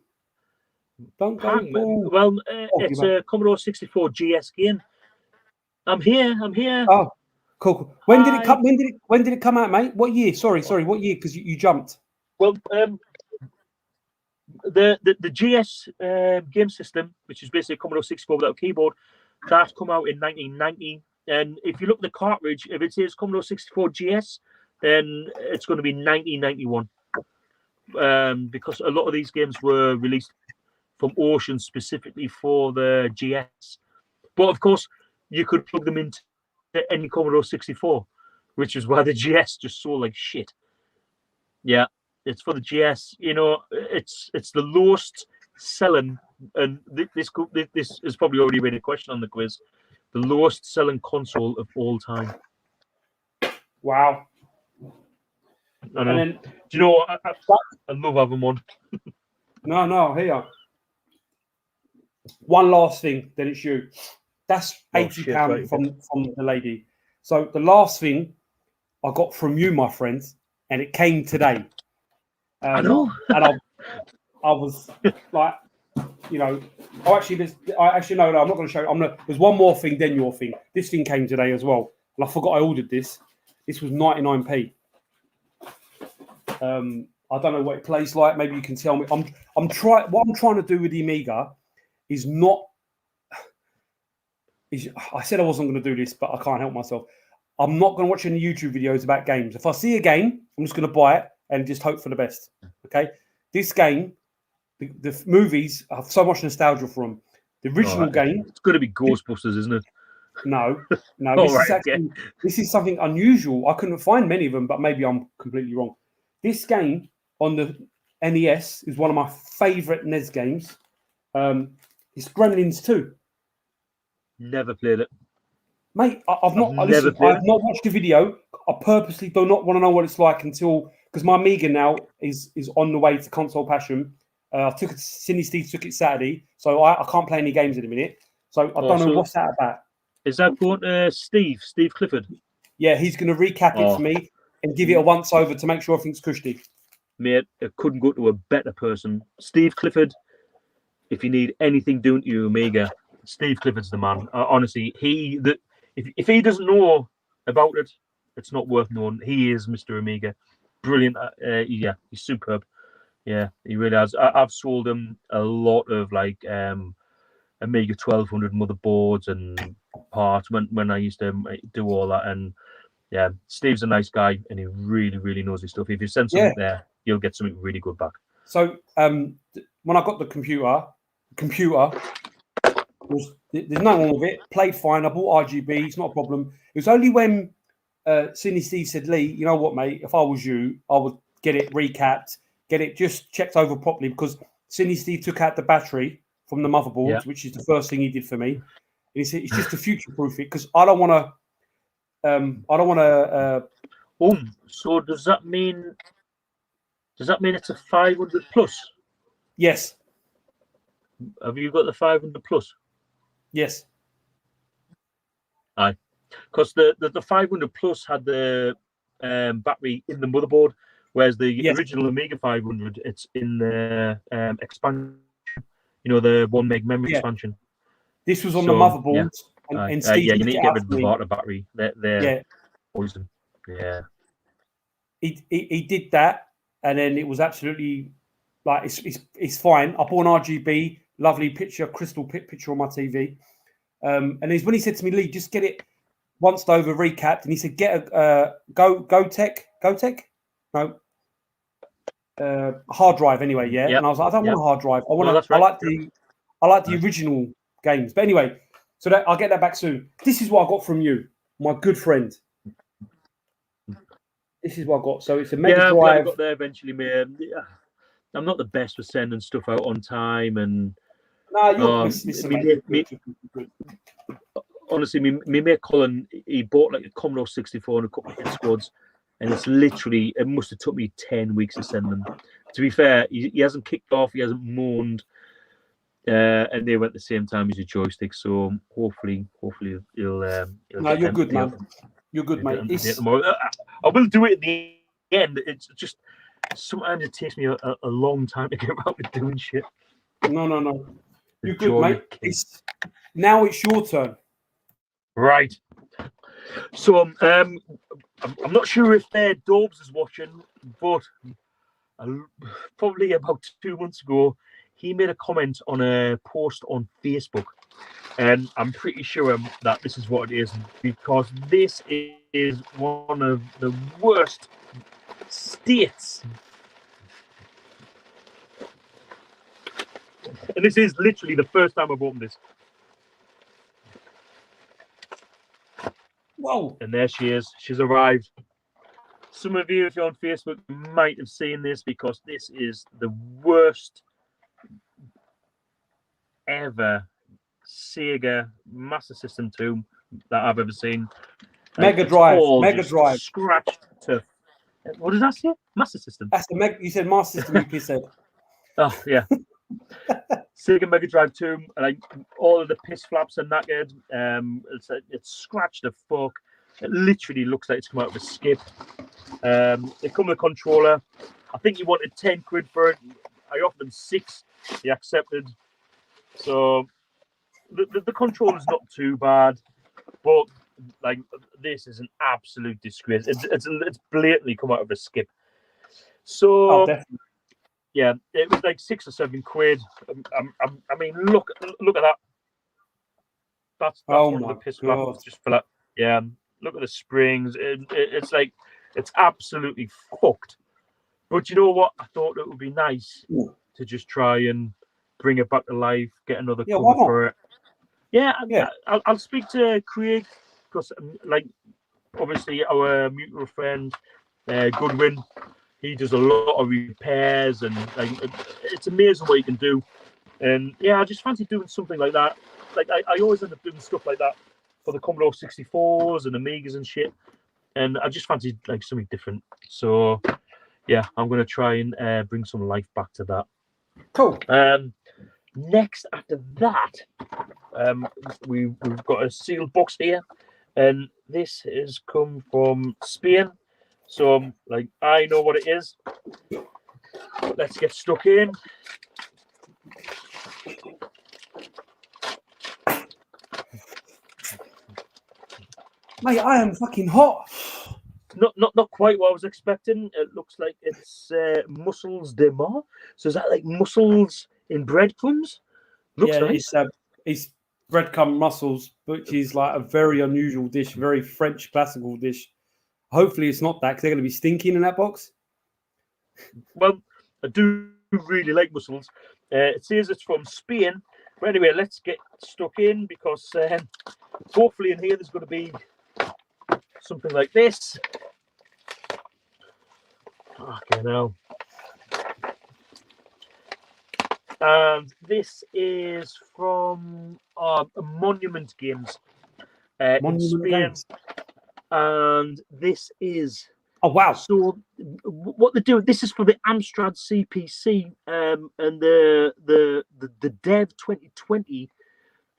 Don't go, Paul. Well, it's a Commodore 64 GS game. I'm here. Oh, cool. When did it come? When did it come out, mate? What year? Sorry. What year? Because you jumped. Well, the GS game system, which is basically a Commodore 64 without a keyboard, that come out in 1990. And if you look at the cartridge, if it says Commodore 64 GS, then it's going to be 1991. Because a lot of these games were released from Ocean specifically for the GS. But of course, you could plug them into any Commodore 64, which is why the GS just sold like shit. Yeah, it's for the GS. You know, it's the lowest selling, and this is probably already been a question on the quiz. The lowest selling console of all time. Wow. I know. Do you know what? I love having one. No, here. One last thing, then it's you. That's £80 from the lady. So the last thing I got from you, my friend, and it came today. I know. And I was like, you know, no, I'm not going to show you. There's one more thing, then your thing. This thing came today as well. And I forgot I ordered this. This was 99p. I don't know what it plays like. Maybe you can tell me. What I'm trying to do with the Amiga is not. I said I wasn't going to do this, but I can't help myself. I'm not going to watch any YouTube videos about games. If I see a game, I'm just going to buy it and just hope for the best. Okay, this game, the movies, I have so much nostalgia for them. The original game. It's going to be Ghostbusters, isn't it? No. This this is something unusual. I couldn't find many of them, but maybe I'm completely wrong. This game on the NES is one of my favourite NES games. It's Gremlins 2. Never played it, mate. I've not watched the video. I purposely do not want to know what it's like because my Amiga now is on the way to console passion. Cindy Steve took it Saturday, so I can't play any games in a minute. So I don't know what's that about. Is that going to Steve Clifford? Yeah, he's going to recap it for me and give it a once over to make sure everything's cushy. Mate, it couldn't go to a better person. Steve Clifford, if you need anything doing to your Amiga, Steve Clifford's the man. Honestly, if he doesn't know about it, it's not worth knowing. He is Mr. Amiga. Brilliant. Yeah, he's superb. Yeah, he really has. I've sold him a lot of like Amiga 1200 motherboards and parts when I used to do all that. And yeah, Steve's a nice guy and he really, really knows his stuff. If you send something there, you'll get something really good back. So when I got the computer, There's nothing wrong with it. Played fine. I bought RGB. It's not a problem. It was only when Sydney Steve said, Lee, you know what, mate? If I was you, I would get it recapped, get it just checked over properly, because Sydney Steve took out the battery from the motherboard, which is the first thing he did for me. And he said it's just to future-proof it, because I don't want to. So does that mean it's a 500 plus? Yes. Have you got the 500 plus? Yes. Aye. Because the 500 plus had the battery in the motherboard, whereas the original Amiga 500, it's in the expansion. You know, the 1 meg memory expansion. This was on the motherboard, and Steve you need to get rid of the me. battery. They're poison. Yeah. He did that, and then it was absolutely like it's fine. I bought an RGB, lovely picture, crystal picture on my TV. And it's when he said to me, Lee, just get it once over, recapped, and he said, get a GoTech, no, hard drive anyway, yeah. And I was like, I don't want a hard drive. I like the original games. But anyway, so I'll get that back soon. This is what I got from you, my good friend. This is what I got. So it's a Mega Drive. I got there eventually, man. Yeah. I'm not the best with sending stuff out on time, and honestly, me mate Colin, he bought like a Commodore 64 and a couple of hit squads, and it must have took me 10 weeks to send them. To be fair, he hasn't kicked off, he hasn't moaned, and they went at the same time as your joystick. So hopefully he'll. No, you're good, man. You're good, mate. I will do it at the end. It's just sometimes it takes me a long time to get around to doing shit. No. You're good, mate. Now it's your turn. Right. So I'm not sure if Dobbs is watching, but probably about 2 months ago, he made a comment on a post on Facebook, and I'm pretty sure that this is what it is, because this is one of the worst states. And this is literally the first time I've opened this. Whoa. And there she is. She's arrived. Some of you, if you're on Facebook, might have seen this, because this is the worst ever Sega Master System 2 that I've ever seen. Mega Drive. Scratched to... What did I say? Master System. That's you said Master System, you said. Oh, yeah. Sega Mega Drive 2, like all of the piss flaps are knackered. It's scratched the fuck. It literally looks like it's come out of a skip. They come with a controller. I think he wanted 10 quid for it. I offered them 6. He accepted. So the controller's not too bad, but like this is an absolute disgrace. It's blatantly come out of a skip. So definitely. Yeah, it was like 6 or 7 quid. I mean, look at that. That's one of the piss flaps just for that. Yeah, look at the springs. It's like it's absolutely fucked. But you know what? I thought it would be nice to just try and bring it back to life, get another cover for it. Yeah. I'll speak to Craig, because like obviously our mutual friend Goodwin. He does a lot of repairs, and like, it's amazing what he can do. And yeah, I just fancy doing something like that. Like I always end up doing stuff like that for the Commodore 64s and Amigas and shit. And I just fancy like something different. So yeah, I'm gonna try and bring some life back to that. Cool. Next after that, we've got a sealed box here, and this has come from Spain. So, like, I know what it is. Let's get stuck in. Mate, I am fucking hot. Not quite what I was expecting. It looks like it's mussels de mar. So is that like mussels in breadcrumbs? Looks like it's breadcrumb mussels, which is like a very unusual dish, very French classical dish. Hopefully it's not that, because they're going to be stinking in that box. Well, I do really like mussels. It says it's from Spain, But anyway, let's get stuck in because hopefully in here there's going to be something like this. Okay, now. And this is from Monument Games in Spain. Games. And this is... Oh, wow. So what they do, this is for the Amstrad CPC, and the Dev 2020.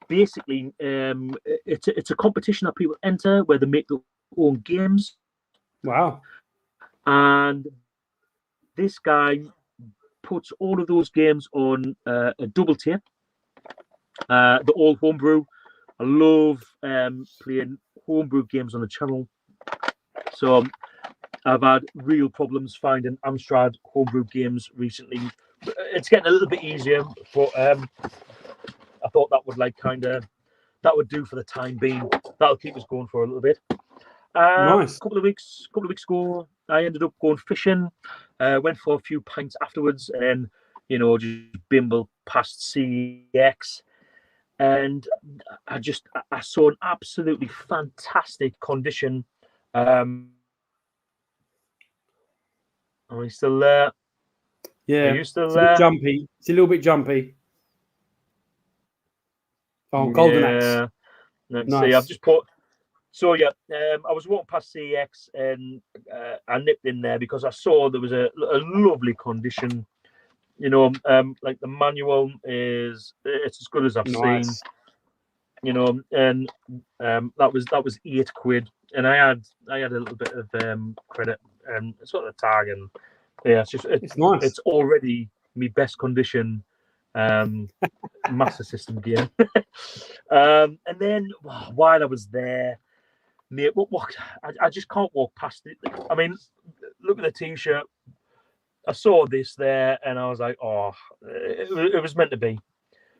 Basically, it's a competition that people enter where they make their own games. Wow. And this guy puts all of those games on a double tape. The old homebrew. I love playing homebrew games on the channel. So I've had real problems finding Amstrad homebrew games recently. It's getting a little bit easier, but I thought that would that would do for the time being. That'll keep us going for a little bit. Nice. A couple of weeks ago, I ended up going fishing. Went for a few pints afterwards, and just bimble past CX, and I saw an absolutely fantastic condition. Are we still there? Yeah. Are you still it's there? A bit jumpy. It's a little bit jumpy. Oh, golden axe. Let's Nice. see. I've just put. So yeah, I was walking past CX and I nipped in there because I saw there was a lovely condition. Like the manual it's as good as I've seen. And that was £8, and I had a little bit of credit and sort of tag, and yeah, it's nice. It's already my best condition Master System game. And then while I was there, mate, I just can't walk past it. I mean, look at the t-shirt. I saw this there, and I was like, oh, it was meant to be.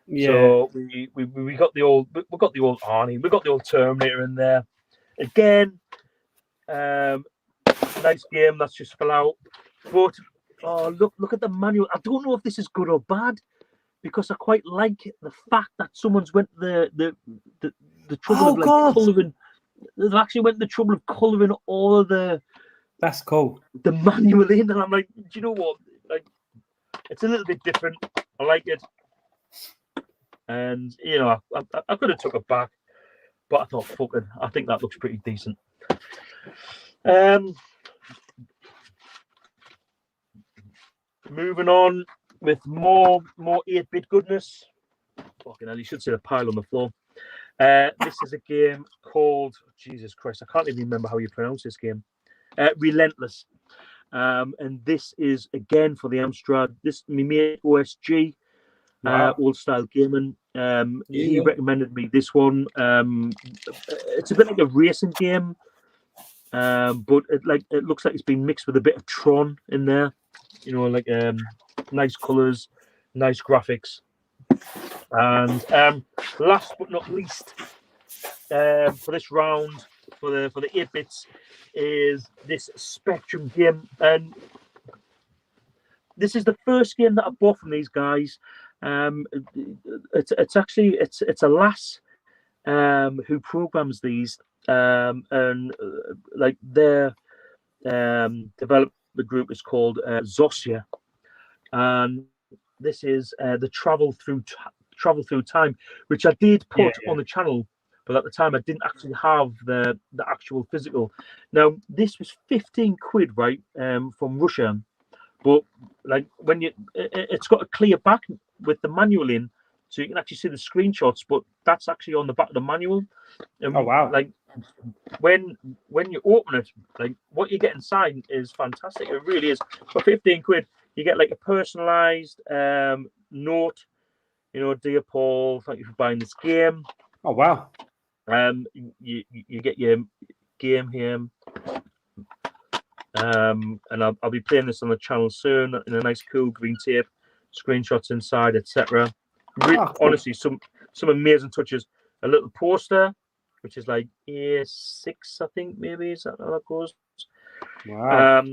Yeah. So we got the old Arnie, we got the old Terminator in there. Again, nice game. That's just fell out. But look at the manual. I don't know if this is good or bad, because I quite like the fact that someone's went the trouble of colouring. They've actually went the trouble of colouring all of the. That's cool. The manual in, and I'm like, do you know what? Like, it's a little bit different. I like it, and I could have took it back, but I thought, fuck it. I think that looks pretty decent. Moving on with more 8-bit goodness. Fucking hell, you should see the pile on the floor. This is a game called, Jesus Christ, I can't even remember how you pronounce this game. Relentless. And this is again for the Amstrad. This me mate OSG, old style gaming. He recommended me this one. It's a bit like a racing game, but it looks like it's been mixed with a bit of Tron in there. Nice colours, nice graphics. And last but not least, for this round, for the 8-bits, is this Spectrum game, and this is the first game that I bought from these guys. It's actually a lass who programs these, and like their development group is called Zosia, and this is the travel through time, which I did put on the channel. But at the time, I didn't actually have the actual physical. Now, this was £15, right, from Russia. But like when it's got a clear back with the manual in, so you can actually see the screenshots. But that's actually on the back of the manual. And oh wow! Like when you open it, like what you get inside is fantastic. It really is. For £15, you get like a personalised note. Dear Paul, thank you for buying this game. Oh wow! You get your game here, and I'll be playing this on the channel soon in a nice cool green tape, screenshots inside, etc. Cool. Honestly, some amazing touches. A little poster, which is like A6, I think, maybe is that how that goes. Wow.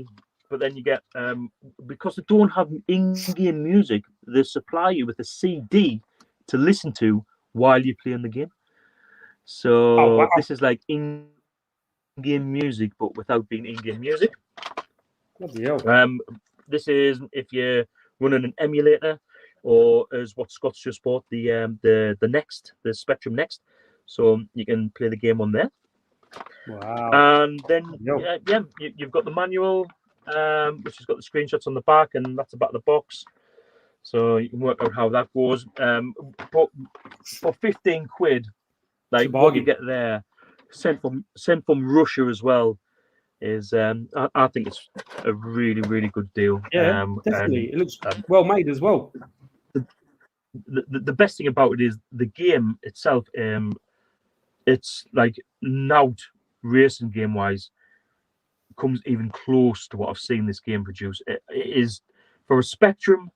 But then you get because they don't have in-game music, they supply you with a CD to listen to while you're playing the game. So Oh, wow. this is like in-game music, but without being in-game music. Bloody hell. This is if you're running an emulator, or as what Scott's just bought, the Next, the Spectrum Next, so you can play the game on there. Wow. And then Yo. you've got the manual, which has got the screenshots on the back, and that's about the box. So you can work out how that goes. But for 15 quid, like what you get there, sent from Russia as well, is I think it's a really, really good deal. Yeah, definitely. It looks well made as well. The best thing about it is the game itself. It's like Nout racing game wise comes even close to what I've seen this game produce. It is for a Spectrum.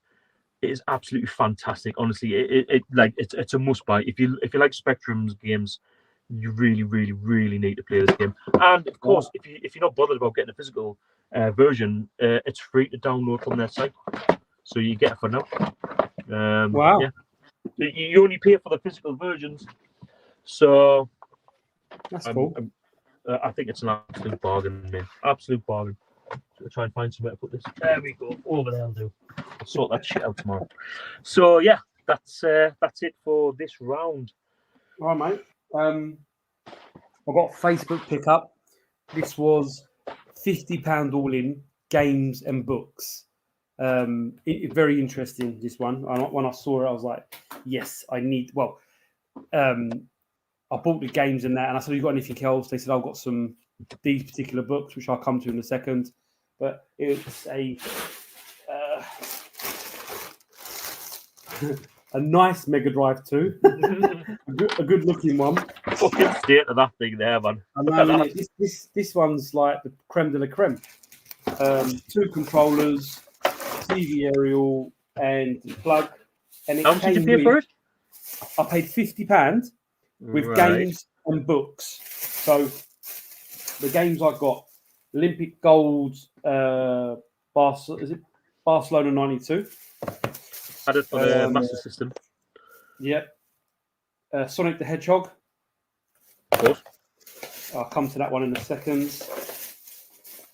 It is absolutely fantastic. Honestly, it's a must buy. If you like Spectrum's games, you really, really, really need to play this game. And of course, if you're not bothered about getting a physical version, it's free to download from their site, so you get it for now. Wow. Yeah, you only pay for the physical versions, so that's cool. I think it's an absolute bargain, man. Absolute bargain. So try and find somewhere to put this. There we go. Over there, I'll do. I'll sort that shit out tomorrow. So yeah, that's it for this round. All right, mate. I got Facebook pickup. This was £50 all in, games and books. Very interesting, this one. When I saw it, I was like, yes, I need. Well, I bought the games and that, and I said, "You got anything else?" They said, "I've got these particular books, which I'll come to in a second." But it's a nice Mega Drive 2, a good looking one. Fucking state of that thing there, man. This one's like the creme de la creme. 2 controllers, TV aerial, and plug. And how much did you pay for it? I paid £50 with games and books. So the games I got: Olympic Gold, Barcelona '92. Added for the Master System. Yep. Sonic the Hedgehog. Of course. I'll come to that one in a second.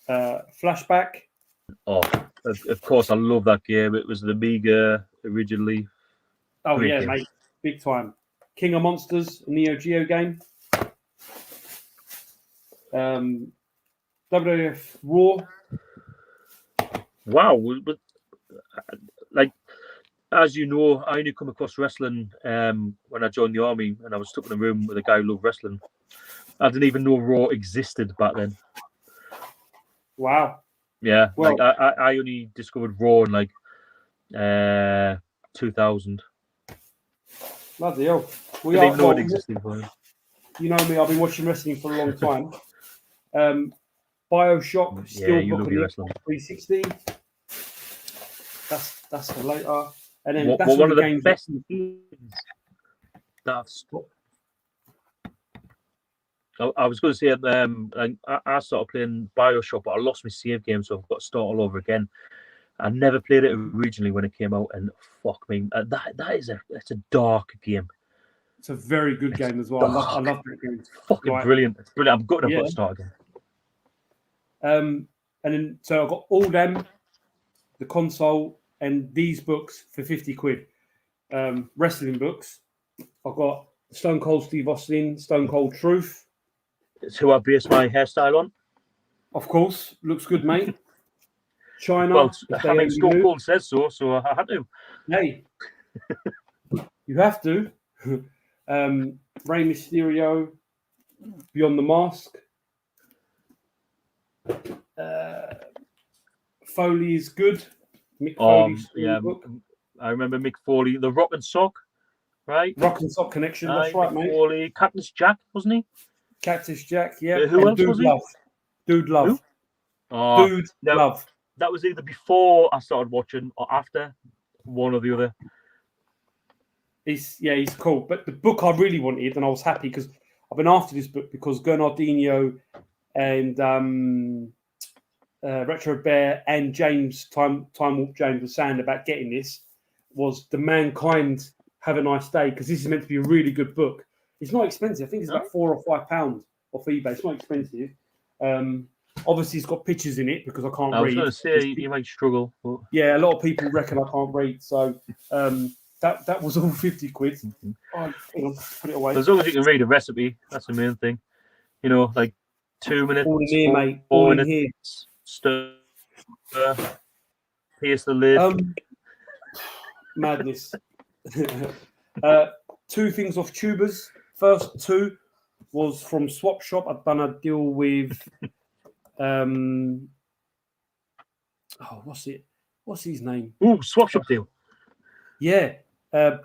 Flashback. Oh, of course, I love that game. It was the Amiga originally. Oh, great game. Mate. Big time. King of Monsters, a Neo Geo game. WWF Raw. Wow. Like, as you know, I only come across wrestling when I joined the army, and I was stuck in a room with a guy who loved wrestling. I didn't even know Raw existed back then. Wow. Yeah, well, like I only discovered Raw in like 2000. Bloody hell. Didn't even know it existed. You know me, I've been watching wrestling for a long time. BioShock, still booking it 360. That's for later. And then that's one of the best games that I've stopped. I was going to say, I started playing BioShock, but I lost my save game, so I've got to start all over again. I never played it originally when it came out, and fuck me, it's a dark game. It's a very good game as well. I love that game. Fucking brilliant! It's brilliant. I'm gutted I've got to start again. And then so I got all them, the console, and these books for 50 quid. Wrestling books. I've got Stone Cold Steve Austin, Stone Cold Truth. It's who I base my hairstyle on. Of course, looks good, mate. China. Well, I mean, Stone Cold says so I had to. Hey, you have to. Rey Mysterio, Beyond the Mask. Foley is good. Mick Foley's book. I remember Mick Foley, the Rock and Sock, right? Rock and Sock Connection, that's right, Mick mate. Foley, Cactus Jack, wasn't he? Cactus Jack, yeah. Who else Dude was he? Love. Dude Love. Who? Oh, Dude Love. That was either before I started watching or after, one or the other. He's cool. But the book I really wanted, and I was happy because I've been after this book because Gernardino and Retro Bear and James Time Warp James were saying about getting this, was the Mankind Have a nice day, because this is meant to be a really good book. It's not expensive. I think it's about £4 or £5 off eBay. It's not expensive. Obviously, it's got pictures in it because I can't read. I was going to say you might struggle. But... Yeah, a lot of people reckon I can't read. So that was all 50 quid. Mm-hmm. Oh, hang on, put it away. As long as you can read a recipe, that's the main thing. You know, like 2 minutes. All in here, mate. All in here. Stir, pierce the lid. Madness. 2 things off tubers. First 2 was from Swap Shop. I've done a deal with what's his name? Ooh, Swap Shop deal. Yeah.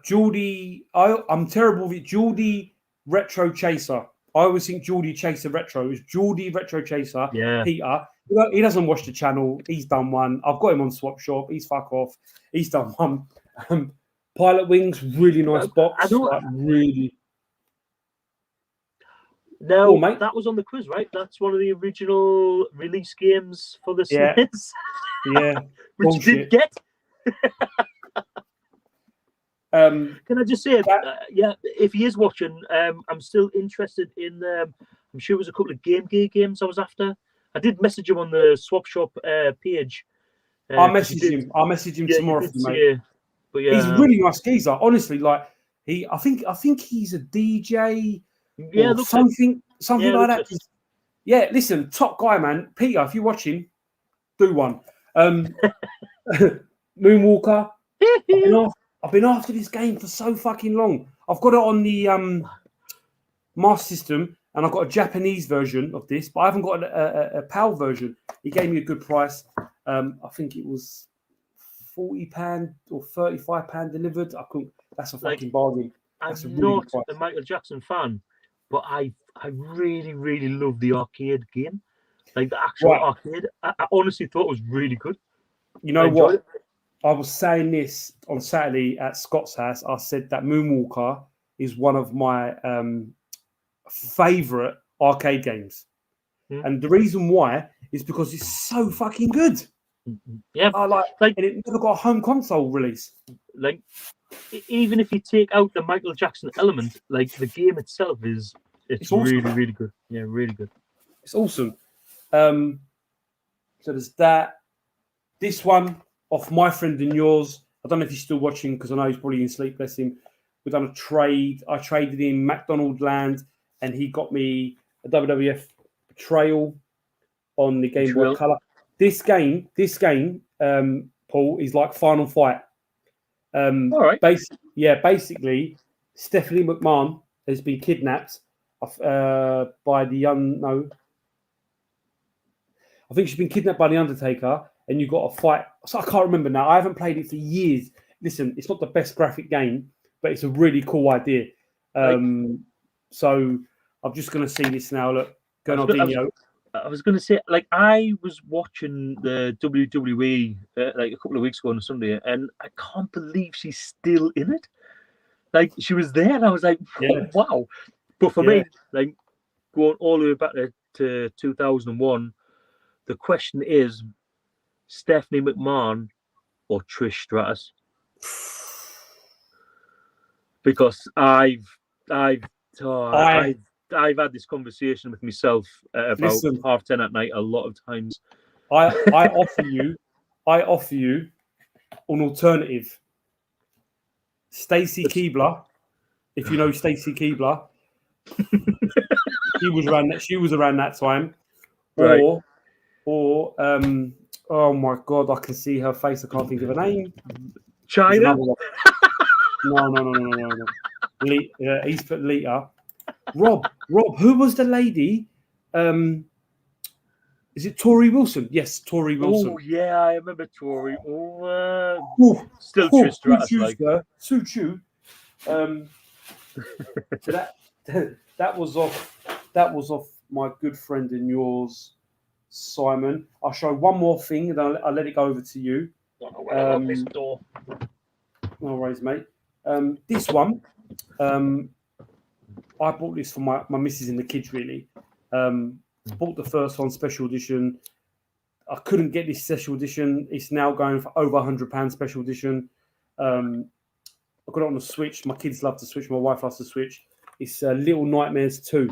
Geordie, I'm terrible with it. Geordie Retro Chaser. I always think Geordie Chaser Retro is Geordie Retro Chaser. Yeah. Peter. He doesn't watch the channel. He's done one. I've got him on Swap Shop. He's fuck off. He's done one. Pilot Wings, really nice box. I don't like, really. No, mate. That was on the quiz, right? That's one of the original release games for the SNES. Yeah. Which you did get. Can I just say, yeah, if he is watching, I'm still interested in. I'm sure it was a couple of Game Gear games I was after. I did message him on the Swap Shop page. I'll message him. I'll message him tomorrow. But yeah, he's a really nice geezer. Honestly, like I think he's a DJ. Yeah, something like that. Yeah, listen, top guy, man. Peter, if you're watching, do one. Moonwalker. I've been after this game for so fucking long. I've got it on the Master System, and I've got a Japanese version of this, but I haven't got a PAL version. He gave me a good price. I think it was £40 or £35 delivered. That's a fucking bargain. That's I'm really not a Michael Jackson fan, but I really, really love the arcade game. Like the actual arcade. I honestly thought it was really good. You know what? I was saying this on Saturday at Scott's house. I said that Moonwalker is one of my favourite arcade games. And the reason why is because it's so fucking good. Yeah, and it never got a home console release. Like, even if you take out the Michael Jackson element, like the game itself it's awesome. Really, really good. Yeah, really good. It's awesome. So there's that. This one off my friend and yours. I don't know if he's still watching because I know he's probably in sleep. Bless him. We've done a trade. I traded in McDonald Land, and he got me a WWF Betrayal on the Game Boy Color. This game, Paul, is like Final Fight. All right. Basically, Stephanie McMahon has been kidnapped by the unknown. I think she's been kidnapped by the Undertaker, and you've got to fight. So I can't remember now. I haven't played it for years. Listen, it's not the best graphic game, but it's a really cool idea. So I'm just going to see this now. Look, I was going to say, like, I was watching the WWE like a couple of weeks ago on a Sunday, and I can't believe she's still in it. Like, she was there, and I was like, wow. But for me, like, going all the way back to 2001, the question is Stephanie McMahon or Trish Stratus? Because I've had this conversation with myself about 10:30 at night a lot of times. I offer you an alternative. Stacy Keibler, if you know Stacy Keibler, she was around that time. Right. Or oh my god, I can see her face. I can't think of her name. China. No. He's put Lita. Rob, who was the lady? Is it Tori Wilson? Yes, Tori Wilson. Oh yeah, I remember Tori. Still Trish Stratus, like. Suit you. So that was off my good friend and yours, Simon. I'll show one more thing, and I'll let it go over to you. This door. No worries, mate. This one. I bought this for my missus and the kids, really. Bought the first one, special edition. I couldn't get this special edition. It's now going for over £100 special edition. I got it on the Switch. My kids love to Switch. My wife loves to Switch. It's Little Nightmares 2.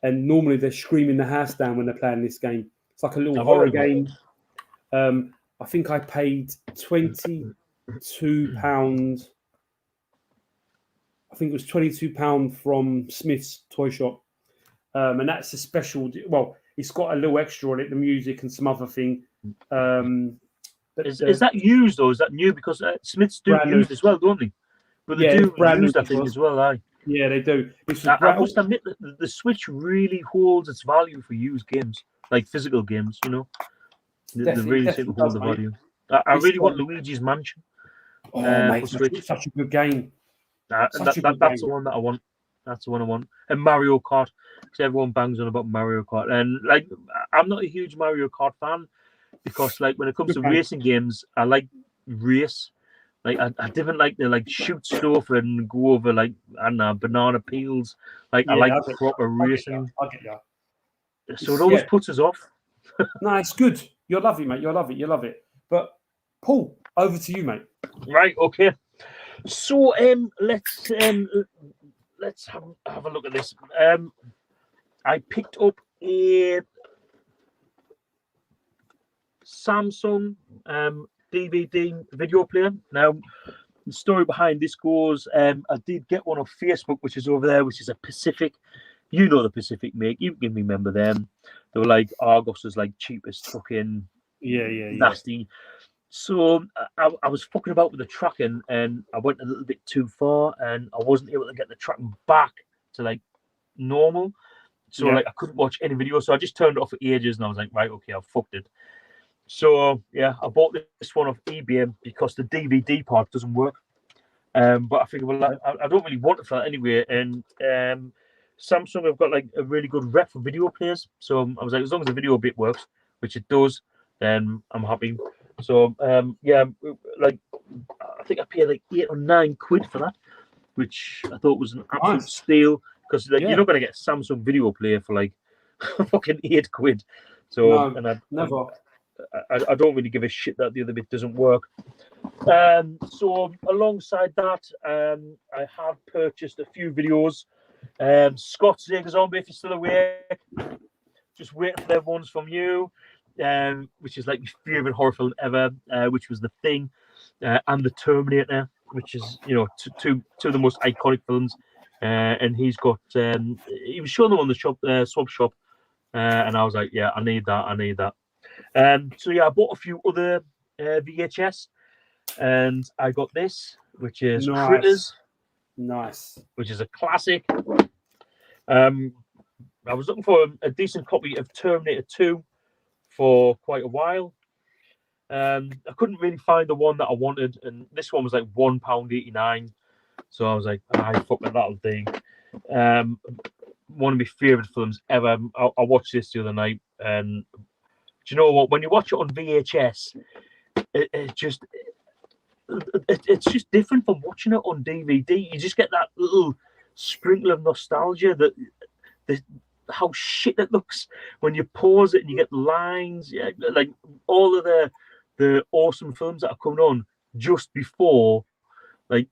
And normally they're screaming the house down when they're playing this game. It's like a little I've horror already game. I think I paid £22. I think it was £22 from Smith's Toy Shop. And that's a special. Well, it's got a little extra on it, the music and some other thing. Is that used or is that new? Because Smiths do Brand new. used as well, don't they? But they Yeah, do it's brand new used, I think, because- as well. Aye. Yeah, they do. This I was must admit that the Switch really holds its value for used games, like physical games. You know, they really seem to hold the value. I really want Luigi's Mansion. Oh, mate, for Switch. it's such a good game. That's the one that I want. That's the one I want. And Mario Kart, because everyone bangs on about Mario Kart, and like I'm not a huge Mario Kart fan because like when it comes to racing games, I like race. Like I didn't like to like shoot stuff and go over like banana peels. Like I like proper racing. I get you. So it always puts us off. No, it's good. You'll love it, mate. You'll love it. You'll love it. But Paul, over to you, mate. Right. Okay. So let's have a look at this. I picked up a Samsung DVD video player. Now, the story behind this goes, I did get one on Facebook, which is over there, which is a Pacific. You know the Pacific make. You can remember them. They were like Argos's like cheapest fucking nasty. So I was fucking about with the tracking, and I went a little bit too far, and I wasn't able to get the tracking back to like normal. So like I couldn't watch any video. So I just turned it off for ages, and I was like, right, okay, I've fucked it. So yeah, I bought this one off eBay because the DVD part doesn't work. But I figured, well, I don't really want it for that anyway. And Samsung have got like a really good rep for video players. So I was like, as long as the video bit works, which it does, then I'm happy. So yeah, like I think I paid like £8 or £9 for that, which I thought was an absolute steal because like, you're not going to get a Samsung video player for like fucking £8. So no, and never. I don't really give a shit that the other bit doesn't work. So alongside that, I have purchased a few videos. Scott Zager Zombie, if you're still awake, just waiting for their ones from you. Which is like my favorite horror film ever, which was The Thing, and The Terminator, which is two of the most iconic films. And he's got he was showing them on the swap shop, and I was like, yeah, I need that. So yeah, I bought a few other VHS, and I got this, which is Critters, which is a classic. I was looking for a decent copy of Terminator 2 for quite a while. I couldn't really find the one that I wanted, and this one was like £1.89. So I was like, fuck it, that'll do. One of my favourite films ever. I watched this the other night, and do you know what? When you watch it on VHS, it's just different from watching it on DVD. You just get that little sprinkle of nostalgia that how shit it looks when you pause it and you get lines, like all of the awesome films that are coming on just before the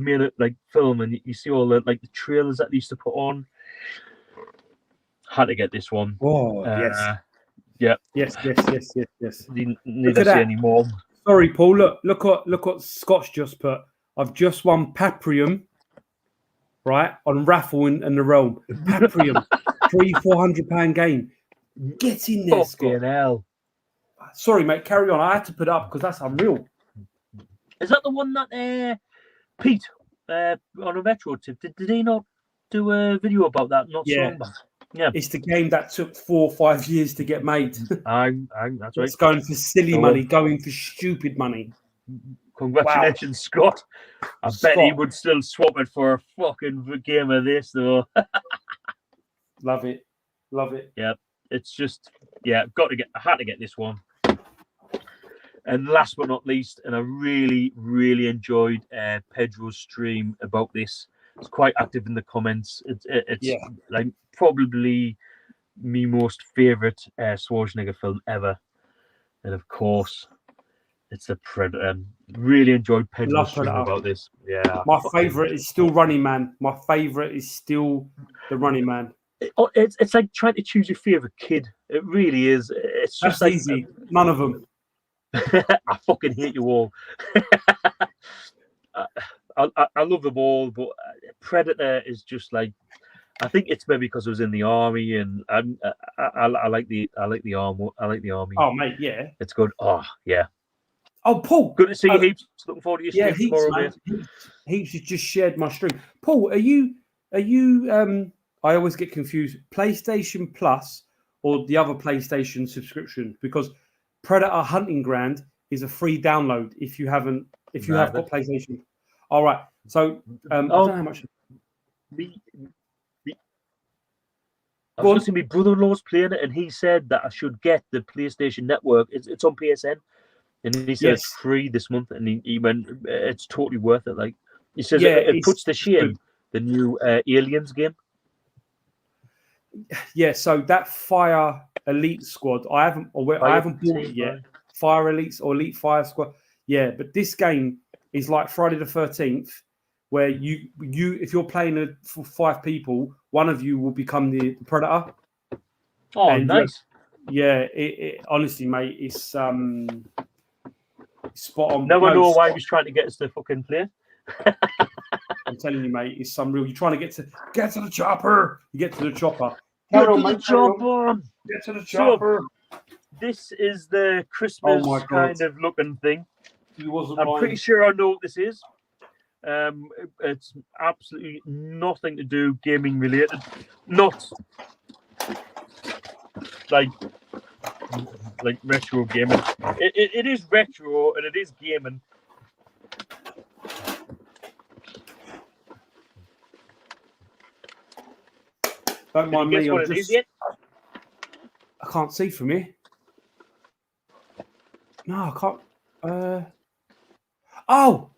main like film, and you see all the like the trailers that they used to put on. Had to get this one. Oh yes. Yeah. Yes. Didn't need to say any more. Sorry, Paul. Look what Scott's just put. I've just won Paprium, right, on raffle in the realm. Paprium, £300-400 game. Get in there, Fucking Scott. hell. Sorry, mate. Carry on. I had to put it up because that's unreal. Is that the one that Pete on a Metro tip? Did he not do a video about that? Not so long back. Yeah, it's the game that took 4 or 5 years to get made. That's right. It's going for silly money, going for stupid money. Congratulations, Scott. I bet he would still swap it for a fucking game of this, though. Love it. Yeah, it's just I had to get this one. And last but not least, and I really, really enjoyed Pedro's stream about this. It's quite active in the comments. It's like probably my most favorite Schwarzenegger film ever. And of course, It's the Predator. Really enjoyed Pedro's Love stream Predator. about this. Yeah. My favourite is still Running Man. My favourite is still the Running Man. It's like trying to choose your favourite kid. It really is. It's just That's like easy. None of them. I fucking hate you all. I love them all, but Predator is just like, I think it's maybe because I was in the army, and I like the army. I like the army. Oh mate, yeah. It's good. Oh yeah. Oh Paul, Good to see you, Heaps. Looking forward to your stream Heaps, tomorrow, man. mate. Heaps has just shared my stream. Paul, are you? I always get confused. PlayStation Plus or the other PlayStation subscription, because Predator Hunting Ground is a free download if you have got PlayStation. All right. So I don't know how much. I was listening to my brother-in-law's playing it, and he said that I should get the PlayStation Network. It's on PSN, and he said it's free this month, and he went, it's totally worth it. Like he says, it puts to shame the new Aliens game. Yeah, so that Fire Elite Squad, I haven't bought it yet. Fire Elites or Elite Fire Squad, yeah. But this game is like Friday the 13th, where you if you're playing for 5 people, one of you will become the Predator. Oh, and nice. It honestly, mate, it's spot on. Now I know why he was trying to get us to fucking play. I'm telling you, mate, it's some real. You're trying to get to the chopper. You get to the chopper. Get to the chopper. Get to the chopper. So, this is the Christmas kind of looking thing. I'm pretty sure I know what this is. It's absolutely nothing to do gaming related. Not like retro gaming. It is retro and it is gaming. Don't mind me. What it is yet? I can't see from here. No, I can't. Oh,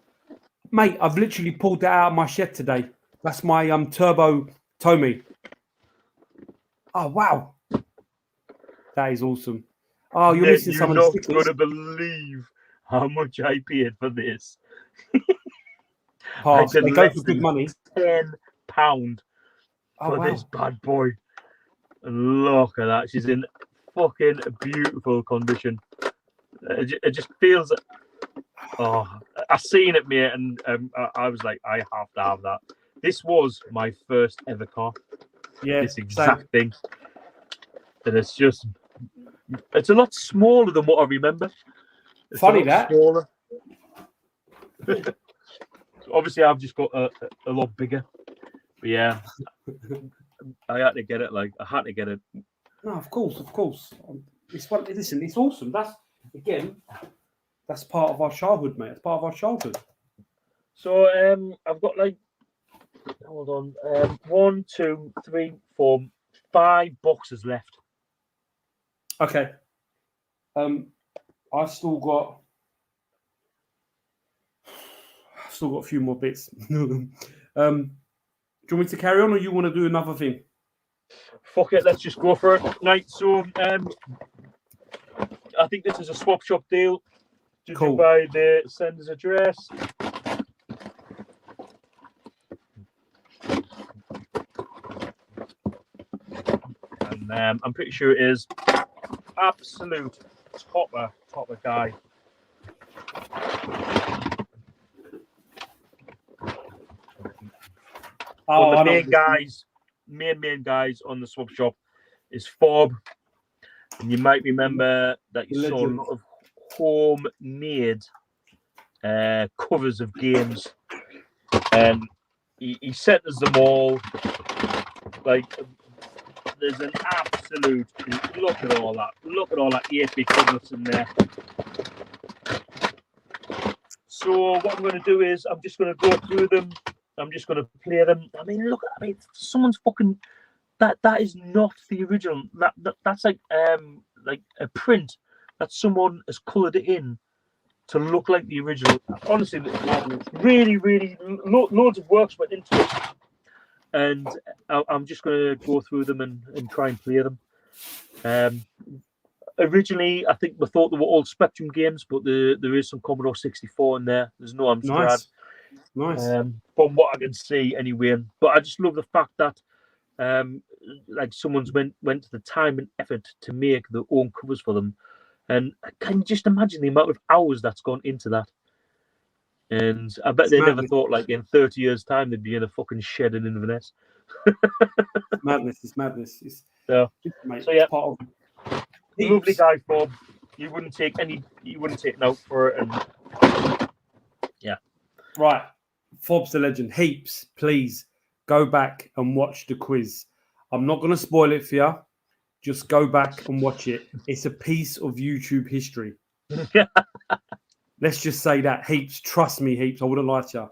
mate, I've literally pulled that out of my shed today. That's my Turbo Tommy. Oh wow, that is awesome. Oh, you're missing some of the stickers. You're not going to believe how much I paid for this. They go for good money. £10 for this bad boy. And look at that. She's in fucking beautiful condition. It just feels. Oh, I seen it, mate, and I was like, I have to have that. This was my first ever car. Yeah, this exact thing. And it's a lot smaller than what I remember. It's funny that. Smaller. Obviously, I've just got a lot bigger. But yeah, I had to get it. I had to get it. No, of course. It's fun. Listen, it's awesome. That's part of our childhood, mate. It's part of our childhood. So I've got hold on, 1, 2, 3, 4, 5 boxes left. Okay. I've still got a few more bits. Do you want me to carry on, or you want to do another thing? Fuck it, let's just go for it. Right, so I think this is a swap shop deal. Judging by the sender's address. And I'm pretty sure it is absolute topper guy. Oh, the main guys on the swap shop is Fob. And you might remember that you saw a lot of homemade covers of games, and he sent us them all. There's an absolute look at all that 8-bit goodness in there. So what I'm going to do is I'm just going to go through them. I'm just going to play them. I mean, someone's fucking that is not the original. That's like a print that someone has coloured it in to look like the original. Honestly, really, really loads of work's went into it. And I'm just going to go through them and try and play them. Originally, I think we thought they were all Spectrum games, but there is some Commodore 64 in there. There's no Amstrad. Nice. From what I can see, anyway. But I just love the fact that, like, someone's went to the time and effort to make their own covers for them, and can you just imagine the amount of hours that's gone into that? And I bet they never thought, like, in 30 years' time they'd be in a fucking shed in Inverness. Madness. It's madness. Yeah. Mate, So yeah, it's part of lovely guy, Bob. You wouldn't take note for it, and yeah. Right, Fob's the legend. Heaps, please go back and watch the quiz. I'm not going to spoil it for you. Just go back and watch it. It's a piece of YouTube history. Let's just say that. Heaps, trust me, Heaps. I wouldn't lie to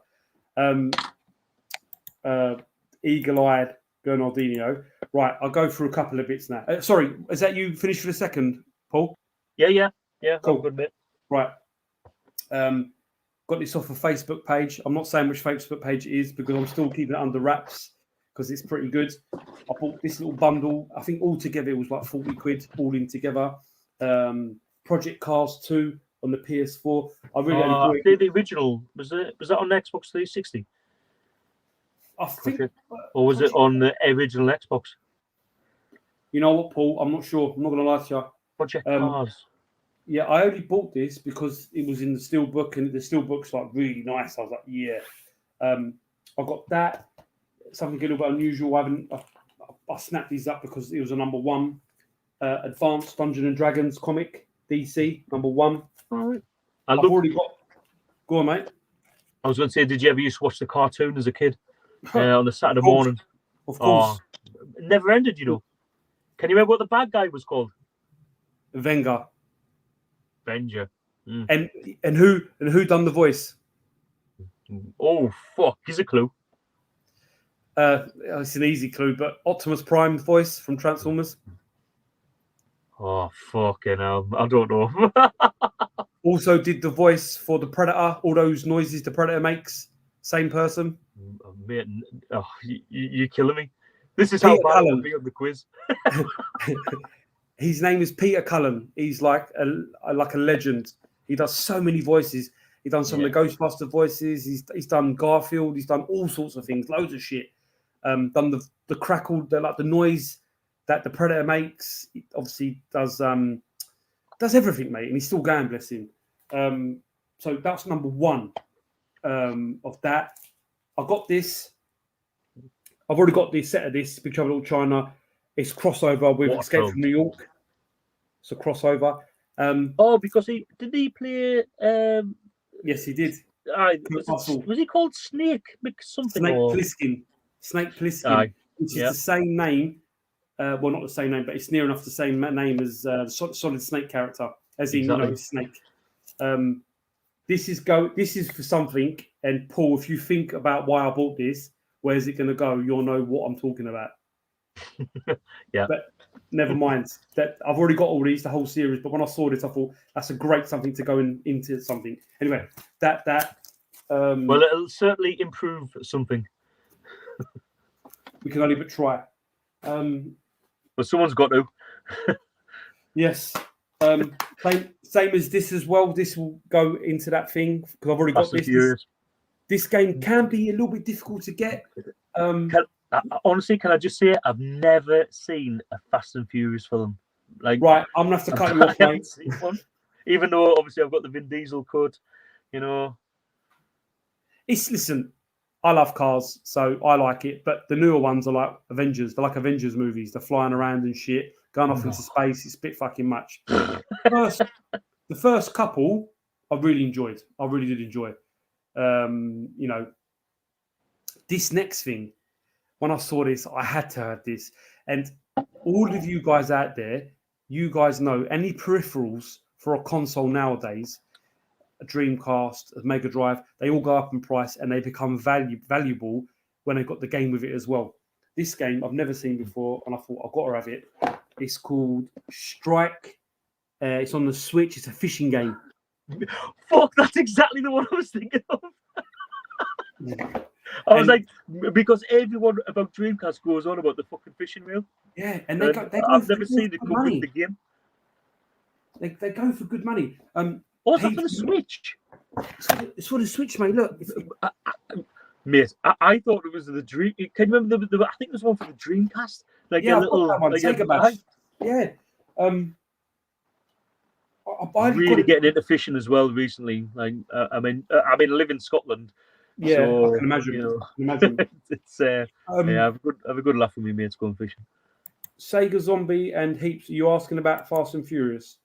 you. Eagle-eyed Bernardino. Right, I'll go through a couple of bits now. Sorry, is that you finished for the second, Paul? Yeah. Cool. Good bit. Right. Got this off a Facebook page. I'm not saying which Facebook page it is because I'm still keeping it under wraps because it's pretty good. I bought this little bundle. I think altogether it was like 40 quid all in together. Project Cars 2 on the PS4. I really enjoyed the original. Was that on the Xbox 360? I think, or was it on the original Xbox? You know what, Paul? I'm not sure. I'm not going to lie to you. Project Cars. Yeah, I only bought this because it was in the Steelbook, and the Steelbook's like really nice. I was like, yeah. I got that. Something a little bit unusual. I snapped these up because it was a number one Advanced Dungeons and Dragons comic, DC number one. All right. I've already got. Go on, mate. I was going to say, did you ever used to watch the cartoon as a kid on the Saturday morning? Of course. It never ended, you know. Can you remember what the bad guy was called? Venger. Mm. And who done the voice? Oh fuck! Here's a clue. It's an easy clue, but Optimus Prime voice from Transformers. Oh fucking hell! I don't know. Also did the voice for the Predator. All those noises the Predator makes. Same person. Mate, you're killing me. This is how bad I will be on the quiz. His name is Peter Cullen. He's like a legend. He does so many voices. He's done some of the Ghostbuster voices. He's done Garfield. He's done all sorts of things, loads of shit. Done the crackle, the noise that the Predator makes. He obviously does everything, mate, and he's still going, bless him. So that's number one of that. I got this. I've already got the set of this Big Trouble in Little China. It's crossover with Escape from New York. It's a crossover. Because he play? Yes, he did. Was he called Snake something? Snake Plissken, which is the same name. Well, not the same name, but it's near enough the same name as Solid Snake character, as in Snake. This is for something. And Paul, if you think about why I bought this, where's it going to go? You'll know what I'm talking about. Yeah. But never mind. That I've already got all these, the whole series. But when I saw this, I thought that's a great something to go into something. Anyway, well, it'll certainly improve something. We can only but try. But someone's got to. Yes. Same as this as well. This will go into that thing because I've already got this. This game can be a little bit difficult to get. Honestly, can I just say I've never seen a Fast and Furious film. Right, I'm gonna have to cut you off, mate. Even though obviously I've got the Vin Diesel cut, you know. Listen, I love cars, so I like it. But the newer ones are like Avengers. They're like Avengers movies. They're flying around and shit, going off into space. It's a bit fucking much. The first couple, I really enjoyed. I really did enjoy. You know, this next thing. When I saw this, I had to have this. And all of you guys out there, you guys know any peripherals for a console nowadays, a Dreamcast, a Mega Drive, they all go up in price and they become valuable when they've got the game with it as well. This game I've never seen before, and I thought I've got to have it. It's called Strike. It's on the Switch. It's a fishing game. Fuck, that's exactly the one I was thinking of. I was like, because everyone about Dreamcast goes on about the fucking fishing reel. Yeah, and I've never seen it come with the game. They go for good money. Oh, is that for the Switch? It's for the Switch, mate. Look, Mate, I thought it was the Dream. Can you remember I think there was one for the Dreamcast. Like yeah, a I've got little, that one. like Sega Bash. Yeah. I've really got it. getting into fishing as well recently. Like, I live in Scotland, Yeah, so I can imagine. you know, I can imagine. it's yeah, have a good laugh with me mates going fishing. Sega Zombie and Heaps. Are you asking about Fast and Furious?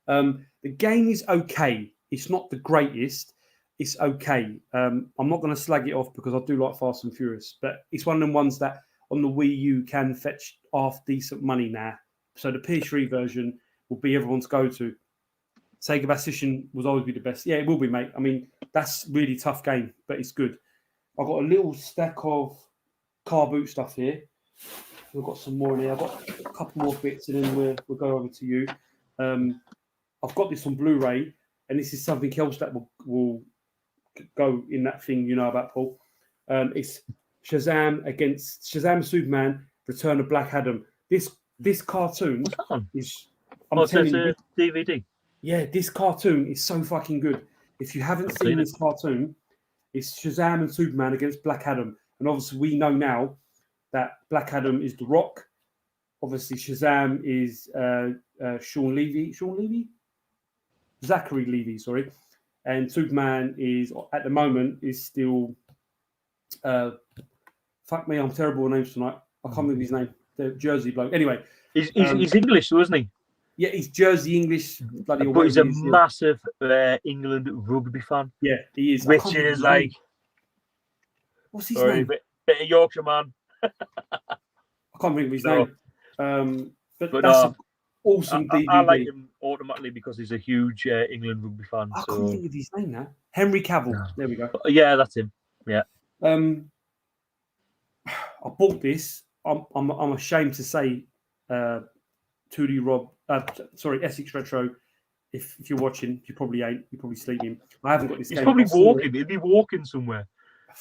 The game is okay. It's not the greatest. It's okay. I'm not going to slag it off because I do like Fast and Furious, but it's one of them ones that on the Wii U can fetch half decent money now. So the PS3 version will be everyone's go-to. Sega Bass Fishing will always be the best. Yeah, it will be, mate. I mean, that's really tough game, but it's good. I've got a little stack of car boot stuff here. We've got some more in here. I've got a couple more bits, and then we'll go over to you. I've got this on Blu-ray, and this is something else that will go in that thing you know about, Paul. It's Shazam against Shazam Superman, Return of Black Adam. This cartoon is... I'm telling you, DVD. Yeah, this cartoon is so fucking good. If you haven't seen this cartoon, it's Shazam and Superman against Black Adam. And obviously we know now that Black Adam is The Rock. Obviously Shazam is Sean Levy? Zachary Levy, sorry. And Superman is, at the moment, is still... fuck me, I'm terrible with names tonight. I can't remember his name. The Jersey bloke. Anyway. He's English, though, isn't he? Yeah, he's Jersey English. Bloody but he's a massive England rugby fan. Yeah, he is. Which is like... What's his name? Bit of Yorkshire man. I can't think of his name. But that's an awesome DVD. I like him automatically because he's a huge England rugby fan. I can't think of his name now. Henry Cavill. Yeah. There we go. Yeah, that's him. Yeah. I bought this. I'm ashamed to say, 2D Rob. Essex Retro. If you're watching, you probably ain't. You're probably sleeping. I haven't got this. He's probably walking. He'd be walking somewhere.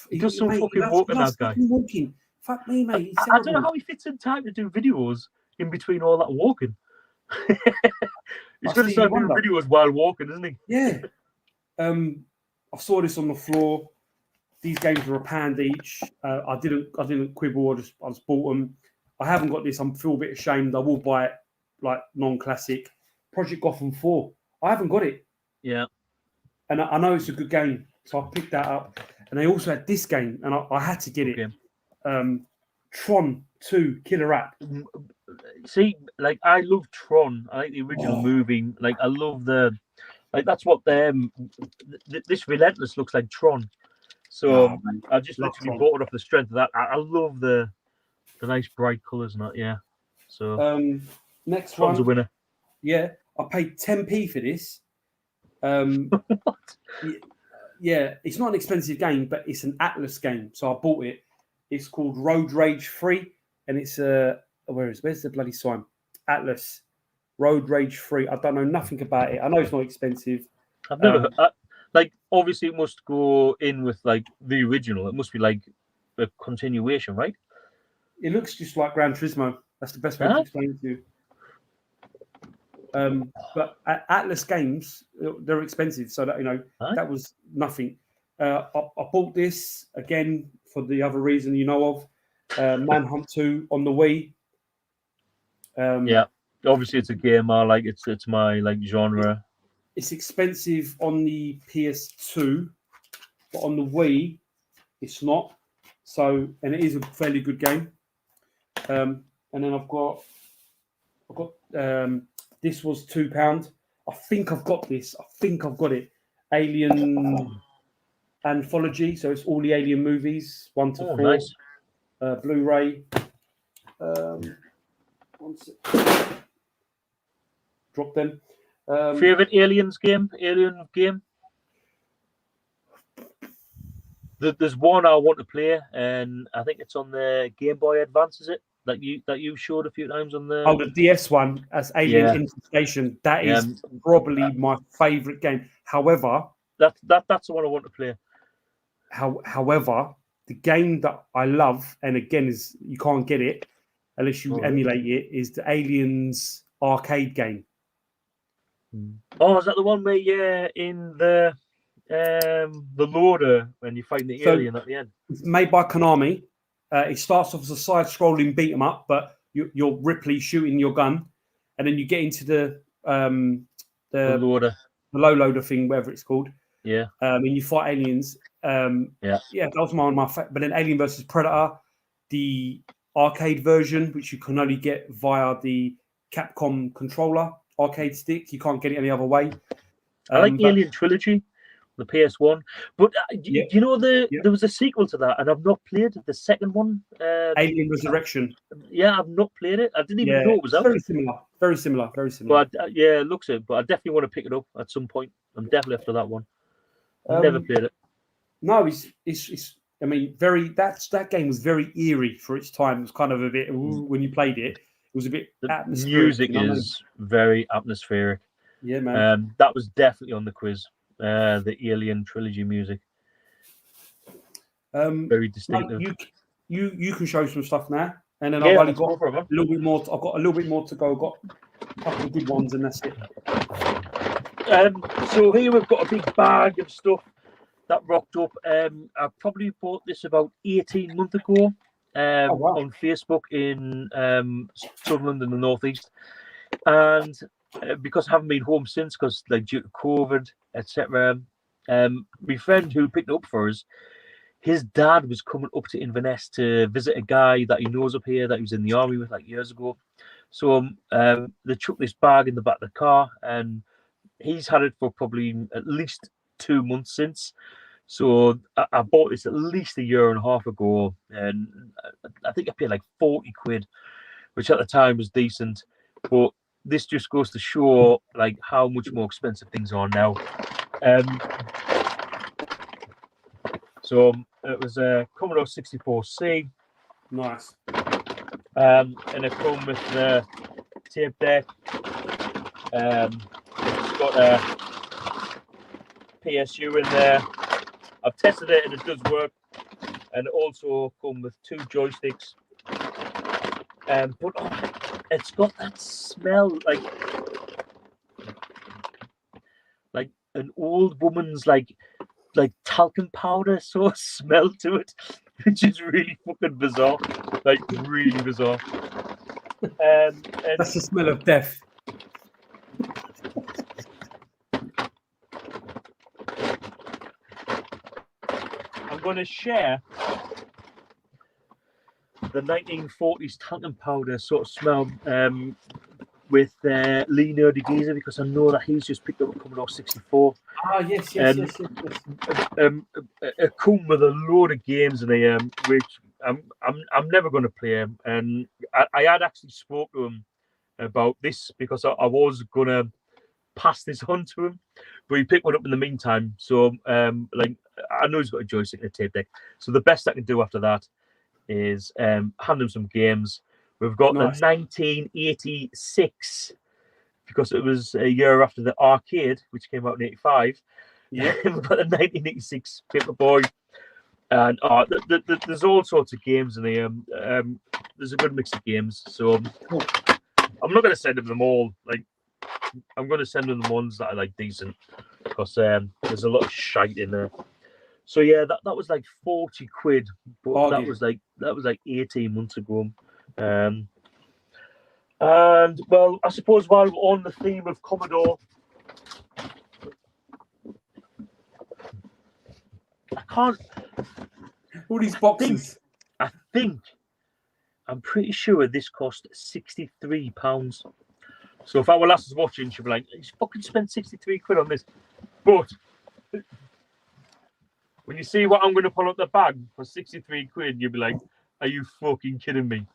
He does some fucking walking, that guy. Walking. Fuck me, mate. I don't know how he fits in time to do videos in between all that walking. He's going to start doing videos while walking, isn't he? Yeah. I saw this on the floor. These games were £1 each. I didn't quibble. I just bought them. I haven't got this. I feel a bit ashamed. I will buy it like non-classic. Project Gotham 4. I haven't got it. Yeah. And I know it's a good game, so I picked that up. And they also had this game, and I had to get it. Tron 2 Killer App. See, like I love Tron. I like the original movie. Like I love that's what this Relentless looks like Tron. So I just literally bought it off the strength of that. I love the nice bright colours and that. Yeah. So next Tron's one, a winner. Yeah, I paid 10p for this. What? Yeah, it's not an expensive game, but it's an Atlas game, so I bought it. It's called Road Rage 3, and it's where's the bloody sign? Atlas Road Rage 3. I don't know nothing about it. I know it's not expensive. I've never obviously it must go in with like the original. It must be like a continuation, right? It looks just like Gran Turismo. That's the best way to explain it to you. But Atlas games, they're expensive, so that that was nothing. I bought this again for the other reason you know of. Manhunt 2 on the Wii. Yeah, obviously it's a game. I like it's my like genre. It's expensive on the PS2, but on the Wii, it's not. So, and it is a fairly good game. And then I've got this was £2. I think I've got this. I think I've got it. Alien Anthology. So it's all the Alien movies, 1 to 4. Nice. Blu-ray. Drop them. Favorite Alien game? There's one I want to play, and I think it's on the Game Boy Advance. Is it that you showed a few times on the? Oh, the DS one as Alien Infestation. That is probably my favorite game. However, that's the one I want to play. However, the game that I love, and again, is you can't get it unless you emulate it, is the Aliens arcade game. Oh, is that the one where you're in the loader when you're fighting the So alien at the end? it's made by Konami. It starts off as a side-scrolling beat 'em up, but you're Ripley shooting your gun, and then you get into the The loader. low loader thing, whatever it's called, Yeah. and you fight aliens. Yeah. That was one of my but then Alien versus Predator, the arcade version, which you can only get via the Capcom controller arcade stick. You can't get it any other way. I like the But Alien trilogy, the PS1. But yeah, you know yeah, there was a sequel to that, and I've not played the second one. Alien Resurrection. Yeah, I've not played it. I didn't even Yeah, know it was it's out. very similar. Very similar. Very similar. But yeah, it looks it. But I definitely want to pick it up at some point. I'm definitely after that one. Never played it. No, it's. I mean, that game was very eerie for its time. It was kind of a bit when you played it. It was a bit The atmospheric. music is very atmospheric. Yeah, man. That was definitely on the quiz. The Alien trilogy music. Very distinctive. You can show some stuff now, and then Yeah, I've only let's got go for it, man. a little bit more. I've got a little bit more to go. I've got a couple of good ones, and that's it. So here we've got a big bag of stuff that rocked up. I probably bought this about 18 months ago wow. on Facebook in Sunderland in the northeast, and because I haven't been home since, because like due to COVID, etc. My friend who picked it up for us, his dad was coming up to Inverness to visit a guy that he knows up here that he was in the army with like years ago. So they took this bag in the back of the car, and he's had it for probably at least 2 months since. So I bought this at least a year and a half ago, and I think I paid like 40 quid, which at the time was decent. But this just goes to show like how much more expensive things are now. So it was a Commodore 64C. Nice. And it come with the tape deck. It's got a PSU in there. I've tested it and it does work. And it also come with 2 joysticks. But it's got that smell like an old woman's like talcum powder sort of smell to it, which is really fucking bizarre. Like really bizarre. And That's the smell of death. I'm going to share the 1940s talcum powder sort of smell with Lee Nerdy Geezer, because I know that he's just picked up a Commodore 64. Ah, yes. It come with a load of games in here, which I'm never going to play. And I had actually spoke to him about this because I was going to pass this on to him, but he picked one up in the meantime. So like I know he's got a joystick and a tape deck. So the best I can do after that is hand him some games. We've got the 1986, because it was a year after the arcade, which came out in 85. Yeah. We've got the 1986 Paperboy. And there's all sorts of games in here. There's a good mix of games. So I'm not going to send them all. Like, I'm going to send them the ones that are like decent, because there's a lot of shite in there. So yeah, that was like 40 quid, but that was like 18 months ago. And well, I suppose while we're on the theme of Commodore, I can't. All these boxes. I'm pretty sure this cost £63. So if our lass is watching, she'll be like, "He's fucking spent 63 quid on this." But when you see what I'm going to pull out the bag for 63 quid, you'll be like, "Are you fucking kidding me?"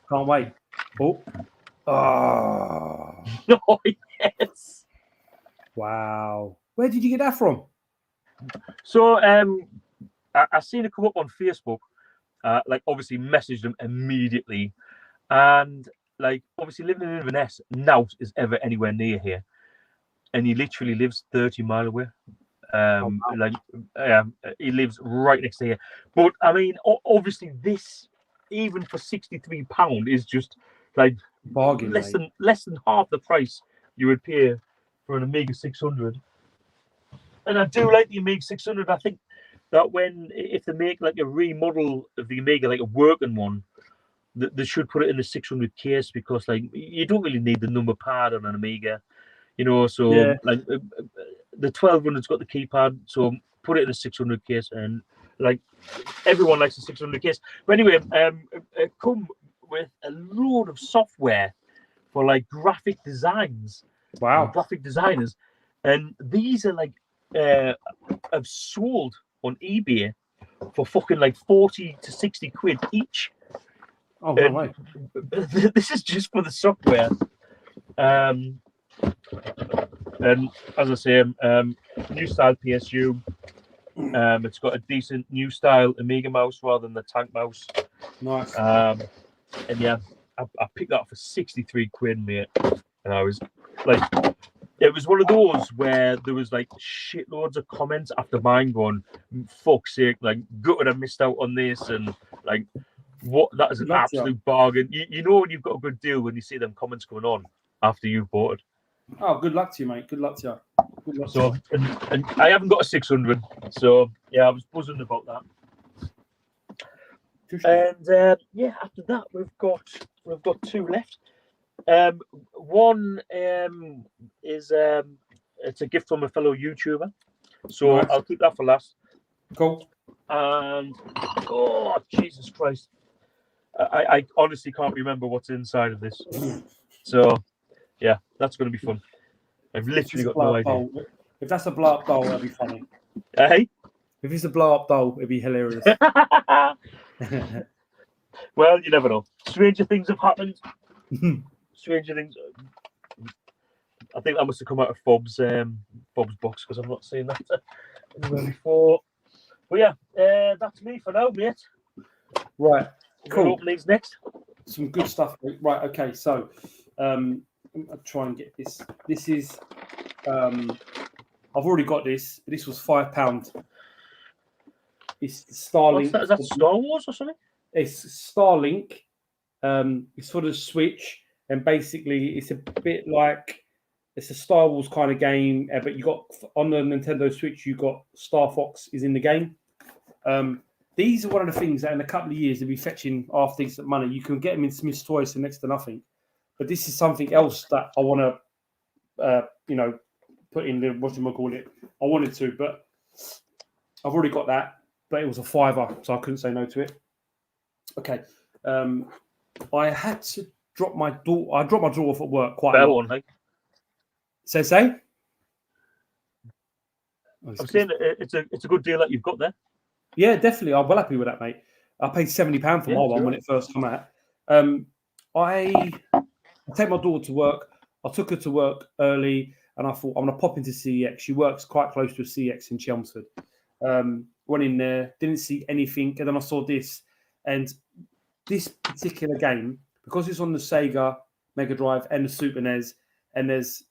Can't wait. Oh. Oh, yes. Wow. Where did you get that from? So I seen it come up on Facebook. Like obviously messaged them immediately, and like obviously living in Inverness, Nout is ever anywhere near here, and he literally lives 30 miles away. He lives right next to here. But I mean, obviously this, even for £63, is just like bargain, less than half the price you would pay for an Amiga 600. And I do like the Amiga 600. I think that if they make like a remodel of the Amiga, like a working one, they should put it in the 600 case, because like you don't really need the number pad on an Amiga, you know. So Yeah. like the 1200's got the keypad, so put it in a 600 case, and like everyone likes a 600 case. But anyway, it come with a load of software for like graphic designs. Wow. Graphic designers, and these are like have sold on eBay for fucking like 40 to 60 quid each. Oh, no way. This is just for the software. And as I say, new style PSU. It's got a decent new style Amiga mouse rather than the tank mouse. Nice. And yeah, I picked that up for 63 quid, mate. And I was like, it was one of those where there was like shitloads of comments after mine going, fuck's sake, like, gutted I missed out on this, and like, what, that is an absolute bargain. You know when you've got a good deal when you see them comments going on after you've bought it. Oh, good luck to you, mate. Good luck to you. Good luck So, and I haven't got a 600, so yeah, I was buzzing about that. And yeah, after that we've got two left. One is it's a gift from a fellow YouTuber, so nice. I'll keep that for last. Cool. And oh Jesus Christ, I honestly can't remember what's inside of this. So yeah, that's going to be fun. I've literally got no idea. If that's a blow up doll, that'd be funny. Hey, if it's a blow up doll, it'd be hilarious. Well, you never know. Stranger things have happened. Stranger things. I think that must have come out of Bob's box, because I've not seen that anywhere before. But yeah, that's me for now, mate. Right. Cool. Open these next. Some good stuff. Right. Okay. So, I'll try and get this. This is. I've already got this, but this was £5. It's Starlink. Is that Star Wars or something? It's Starlink. It's for the Switch, and basically it's a bit like it's a Star Wars kind of game, but you got on the Nintendo Switch, you got Star Fox is in the game. These are one of the things that in a couple of years they'll be fetching half decent money. You can get them in Smith's Toys for next to nothing, but this is something else that I want to, put in the I wanted to, but I've already got that. But it was a £5, so I couldn't say no to it. Okay. I had to drop my daughter. I dropped my daughter off at work quite a lot. Say? I'm saying it's a good deal that you've got there. Yeah, definitely. I'm well happy with that, mate. I paid £70 for my one when it first came out. I take my daughter to work. I took her to work early, and I thought I'm going to pop into CEX. She works quite close to a CEX in Chelmsford. Went in there, didn't see anything, and then I saw this. And this particular game, because it's on the Sega Mega Drive and the Super NES, and there's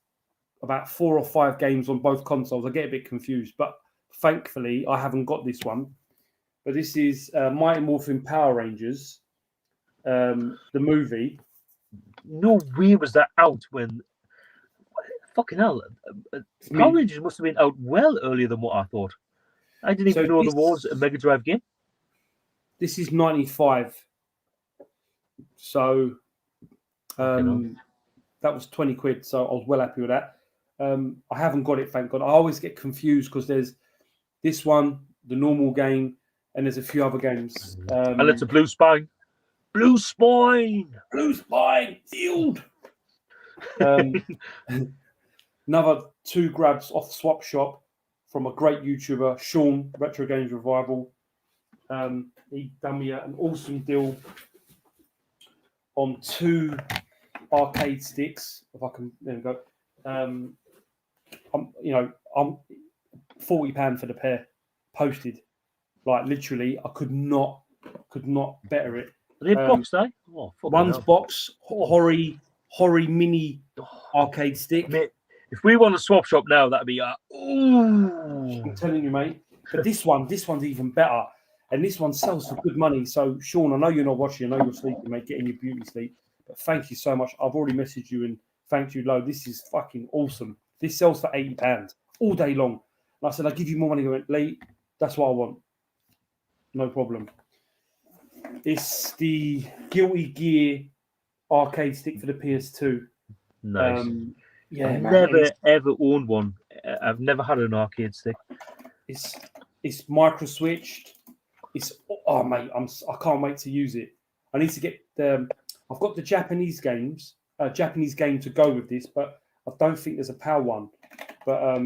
about 4 or 5 games on both consoles, I get a bit confused. But thankfully, I haven't got this one. But this is Mighty Morphin Power Rangers, the movie. No way was that out when... Fucking hell. Power Rangers must have been out well earlier than what I thought. I didn't even know there was a Mega Drive game. This is 95. So that was 20 quid. So I was well happy with that. I haven't got it, thank God. I always get confused because there's this one, the normal game, and there's a few other games. And it's a Blue Spine. Blue Spine! Blue Spine! Sealed! Another 2 grabs off Swap Shop from a great YouTuber, Sean, Retro Games Revival. He done me an awesome deal on 2 arcade sticks. If I can, there we go. I'm £40 for the pair, posted. Like literally, I could not better it. Are they boxed, eh? Oh, one's box, Hori mini arcade stick. Mate, if we want a Swap Shop now, that'd be I'm telling you, mate. But this one's even better. And this one sells for good money. So, Sean, I know you're not watching. I know you're sleeping, mate, getting your beauty sleep. But thank you so much. I've already messaged you and Thank you, Lo. This is fucking awesome. This sells for £80 all day long. And I said, I'll give you more money. He went, Lee, that's what I want. No problem. It's the Guilty Gear arcade stick for the PS2. Nice. Yeah, I've man. never ever owned one. I've never had an arcade stick. It's micro switched. It's mate, I can't wait to use it. I need to get I've got the Japanese game to go with this, but I don't think there's a PAL one. But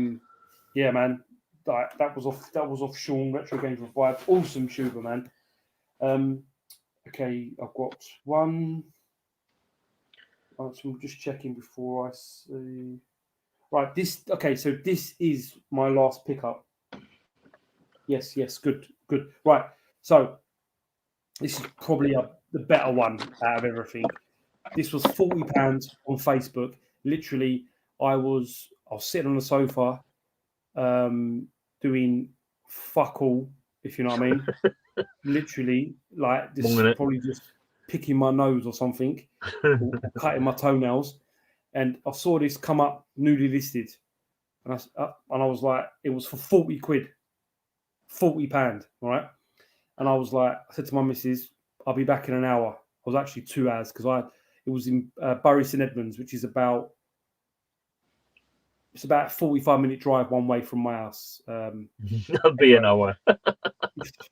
yeah, man, that was off Sean Retro Games Revive. Awesome tuber, man. Okay, I've got one. So I'm just checking before I see. Right, this. Okay, so this is my last pickup. Yes, good. Right, so this is probably the better one out of everything. This was £40 on Facebook. Literally, I was sitting on the sofa, doing fuck all, if you know what I mean. Literally, like this, probably just picking my nose or something, or cutting my toenails, and I saw this come up newly listed, and I was like, it was for £40, £40, right? And I was like, I said to my missus, I'll be back in an hour. I was actually 2 hours because it was in Bury St Edmunds, which is about a 45-minute drive one way from my house. That'll be an hour.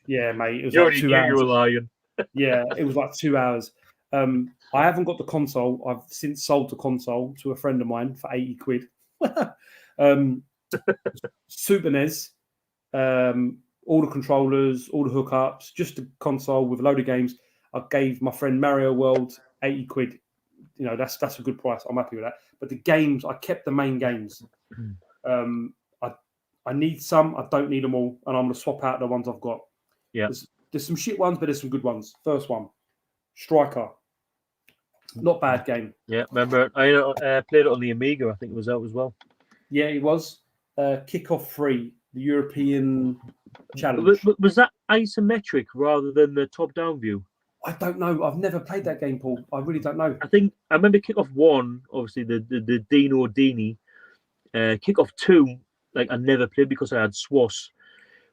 Yeah, mate. It was you like 2 hours. You were lying. Yeah, it was like 2 hours. I haven't got the console. I've since sold the console to a friend of mine for £80. Super NES, all the controllers, all the hookups, just a console with a load of games. I gave my friend Mario World £80. You know, that's a good price. I'm happy with that. But the games, I kept the main games. I need some. I don't need them all, and I'm gonna swap out the ones I've got. Yeah, there's some shit ones, but there's some good ones. First one, Striker. Not bad game. Yeah, remember I played it on the Amiga. I think it was out as well. Yeah, it was. Kickoff 3, the European challenge. Was that isometric rather than the top-down view? I don't know. I've never played that game, Paul. I really don't know. I remember Kickoff 1, obviously the Dino Dini. Kickoff 2, like I never played because I had SWAS.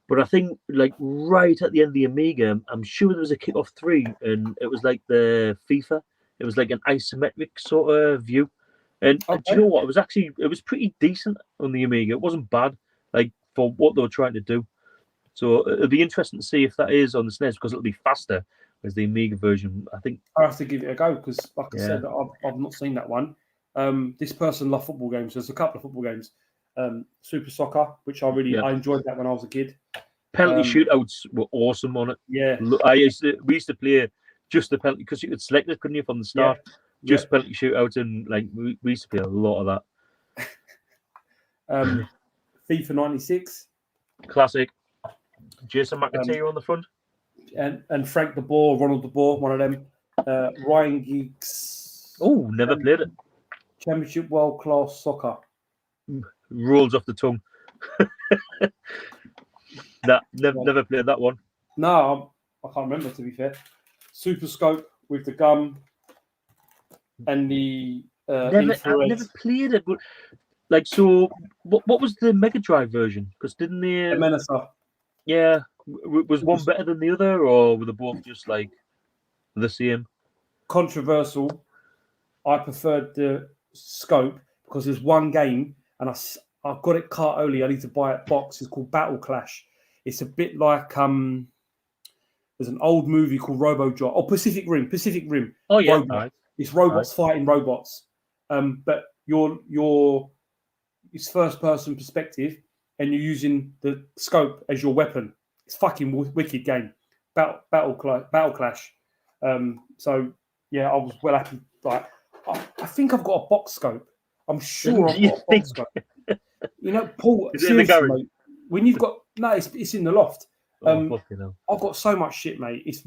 But I think like right at the end of the Amiga, I'm sure there was a Kickoff 3, and it was like the FIFA. It was like an isometric sort of view. And do you know what? It was pretty decent on the Amiga. It wasn't bad, like for what they were trying to do. So it'll be interesting to see if that is on the SNES because it'll be faster as the Amiga version. I think I have to give it a go because, like I said, I've not seen that one. This person loves football games. There's a couple of football games. Super Soccer, which I enjoyed that when I was a kid. Penalty shootouts were awesome on it. Yeah, we used to play just the penalty because you could select it, couldn't you, from the start? Yeah. Just penalty shootouts, and like we used to play a lot of that. FIFA 96, classic. Jason McAteer on the front, and Frank de Boer, Ronald de Boer, one of them. Ryan Giggs. Oh, never played it. Championship World Class Soccer. Rolls off the tongue. Never played that one. No, I can't remember, to be fair. Super Scope with the gum and the I've never played it, but like, so what was the Mega Drive version? Because didn't they? The Menacer. Yeah, was one better than the other, or were they both just like the same? Controversial. I preferred the Scope because there's one game, and I've got it cart only. I need to buy it box. It's called Battle Clash. It's a bit like there's an old movie called RoboJoy. Oh, Pacific Rim. Oh yeah, right. It's robots fighting robots. But it's first person perspective, and you're using the scope as your weapon. It's fucking wicked game. Battle Clash. So yeah, I was well happy. Like I think I've got a box scope. I'm sure I've got a box scope. You know, Paul. Seriously, mate, when you've got it's in the loft. I've got so much shit, mate. It's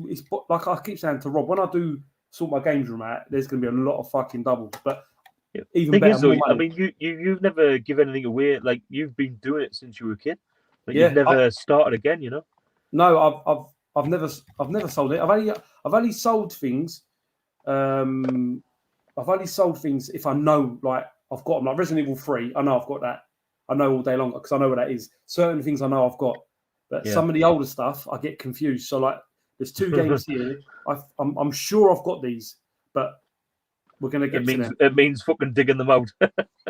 like I keep saying to Rob, when I do sort my games room out, there's going to be a lot of fucking doubles. But even better, I mean, you've never given anything away. Like you've been doing it since you were a kid. Like you've never started again, you know. No, I've never sold it. I've only sold things. I've only sold things if I know, like I've got them. Like Resident Evil 3, I know I've got that. I know all day long because I know what that is. Certain things I know I've got, but some of the older stuff I get confused. So like, there's 2 games here. I'm sure I've got these, but we're gonna get to them. It means fucking digging them out.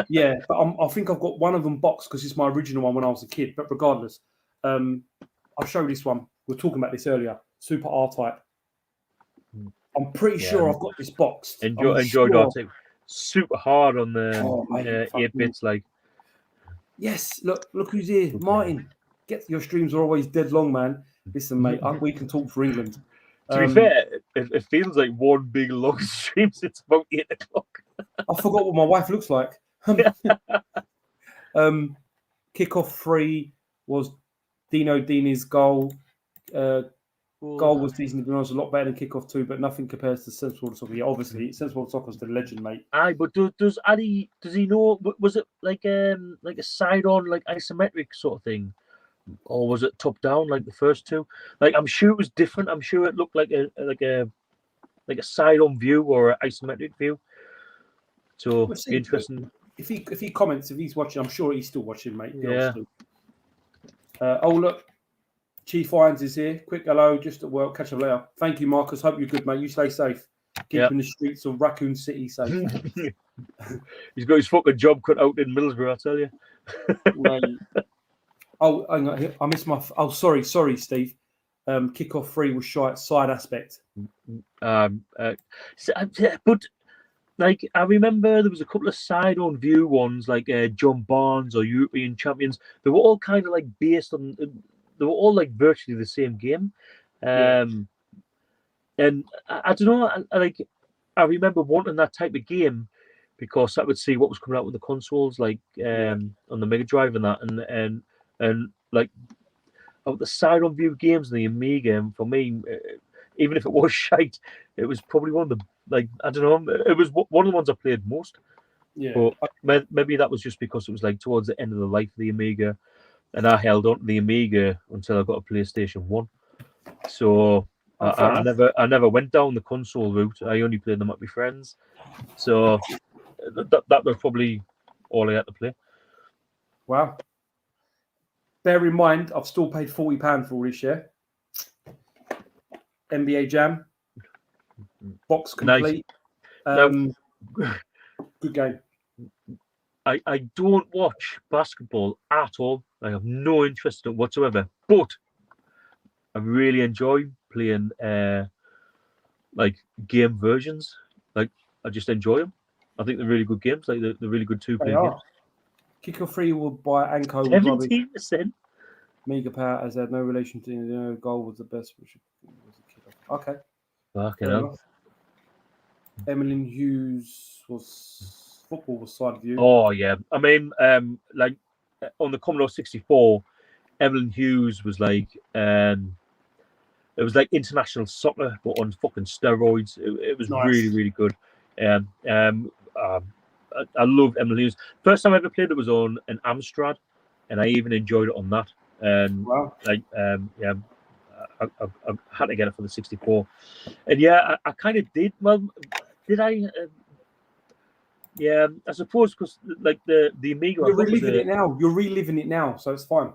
Yeah, but I think I've got one of them boxed because it's my original one when I was a kid. But regardless, I'll show you this one. We were talking about this earlier. Super R-Type. I'm pretty sure I've got this boxed. Enjoyed R-Type. Super hard on the 8 bits. Like, yes, look who's here, Martin. Get your streams are always dead long, man. Listen, mate, we can talk for England. To be fair, it feels like one big long stream. It's about 8 o'clock. I forgot what my wife looks like. Kickoff 3 was Dino Dini's goal. Goal was decent. It was a lot better than kickoff 2, but nothing compares to Sensible Soccer. Yeah, obviously, Sensible Soccer's the legend, mate. Aye, but does Addy? Does he know? Was it like a side-on, like isometric sort of thing, or was it top-down like the first 2? Like, I'm sure it was different. I'm sure it looked like a side-on view or an isometric view. So We'll see. interesting. If he comments, if he's watching, I'm sure he's still watching, mate. Yeah. Oh look, Chief Irons is here. Quick hello, just at work. Catch up later. Thank you, Marcus. Hope you're good, mate. You stay safe. Keeping the streets of Raccoon City safe. He's got his fucking job cut out in Middlesbrough, I tell you. Oh, hang on. I missed my. Oh, sorry, Steve. Kickoff 3 was shy at side aspect. But like, I remember there was a couple of side-on view ones, like John Barnes or European Champions. They were all kind of like based on. They were all like virtually the same game. And I don't know. I remember wanting that type of game because I would see what was coming out with the consoles, like on the Mega Drive and that, and like the side-on view games in the Amiga. For me, even if it was shite, it was probably one of the, like, I don't know, it was one of the ones I played most. Yeah. But maybe that was just because it was like towards the end of the life of the Amiga, and I held on to the Amiga until I got a PlayStation 1. So I never went down the console route. I only played them with my friends. So that was probably all I had to play. Wow. Bear in mind, I've still paid £40 for all this year. NBA Jam. Box complete. Nice. Good game. I don't watch basketball at all. I have no interest in it whatsoever. But I really enjoy playing like game versions. Like, I just enjoy them. I think they're really good games. Like, they're really good 2-player games. Kickoff 3 will buy Anko. 17%. Mega Power has had no relation to goal was the best. Which was a kickoff. Okay. Fucking hell. Emily Hughes was football was side view. Oh yeah, I mean, like on the Commodore 64, Evelyn Hughes was like, it was like international soccer, but on fucking steroids. It was Nice. really, really good. I love Emily Hughes. First time I ever played it was on an Amstrad, and I even enjoyed it on that. And wow. Like, yeah, I had to get it for the 64, and yeah, I kind of did. Well, did I? Yeah, I suppose because like the Amiga. You're reliving it now. You're reliving it now, so it's fine.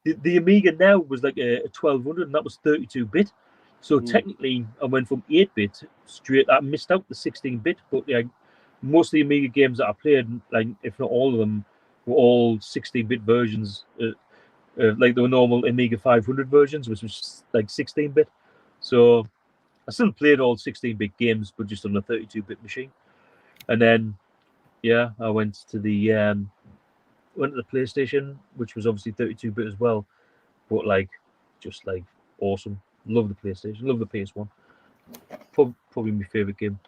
The Amiga now was like a 1200, and that was 32-bit. So technically, I went from 8-bit straight. I missed out the 16-bit, but like most of the Amiga games that I played, like if not all of them, were all 16-bit versions. Like the normal Amiga 500 versions, which was like 16-bit. So I still played all 16-bit games, but just on a 32-bit machine. And then, yeah, I went to the PlayStation, which was obviously 32-bit as well, but like, just like awesome. Love the PlayStation. Love the PS1. Probably my favorite game.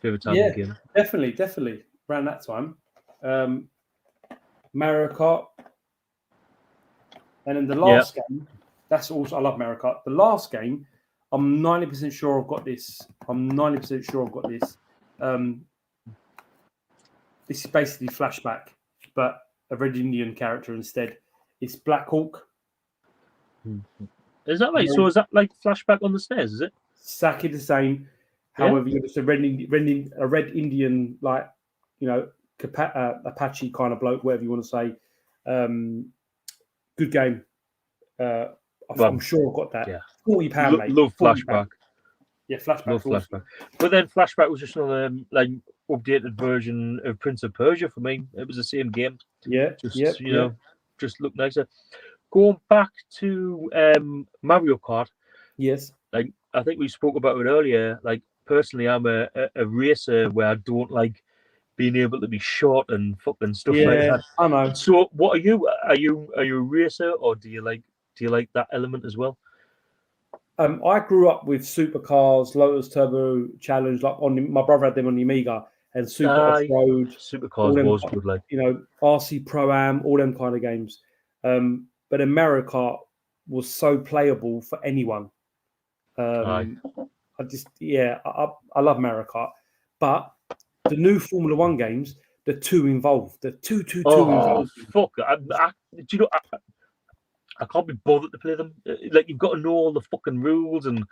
Favorite time of the game. Definitely. Around that time, Mario Kart. And then the last game, that's also, I love Mario Kart. The last game, I'm 90% sure I've got this. This is basically Flashback, but a Red Indian character instead. It's Black Hawk. Is that right? So is that like Flashback on the stairs, is it? Exactly the same. However, you're just a red Indian, like, you know, Apache kind of bloke, whatever you want to say. Good game. I'm sure I've got that. Yeah. £40, mate. Love £40. Flashback. Yeah, Flashback. Love Awesome. Flashback. But then Flashback was just another like updated version of Prince of Persia for me. It was the same game. Yeah. Just know, just looked nicer. Going back to Mario Kart. Yes. Like I think we spoke about it earlier. Like personally, I'm a racer where I don't like being able to be shot and fucking stuff like that. I know. So, what are you? Are you a racer, or do you like that element as well? I grew up with supercars, Lotus Turbo Challenge. Like my brother had them on the Amiga, and Super Off Road. Supercars was good, like, you know, RC Pro Am, all them kind of games. But Mario Kart was so playable for anyone. I love Mario Kart, but the new Formula One games, they're too involved. They're too involved. Fuck! Do you know? I can't be bothered to play them. Like you've got to know all the fucking rules, and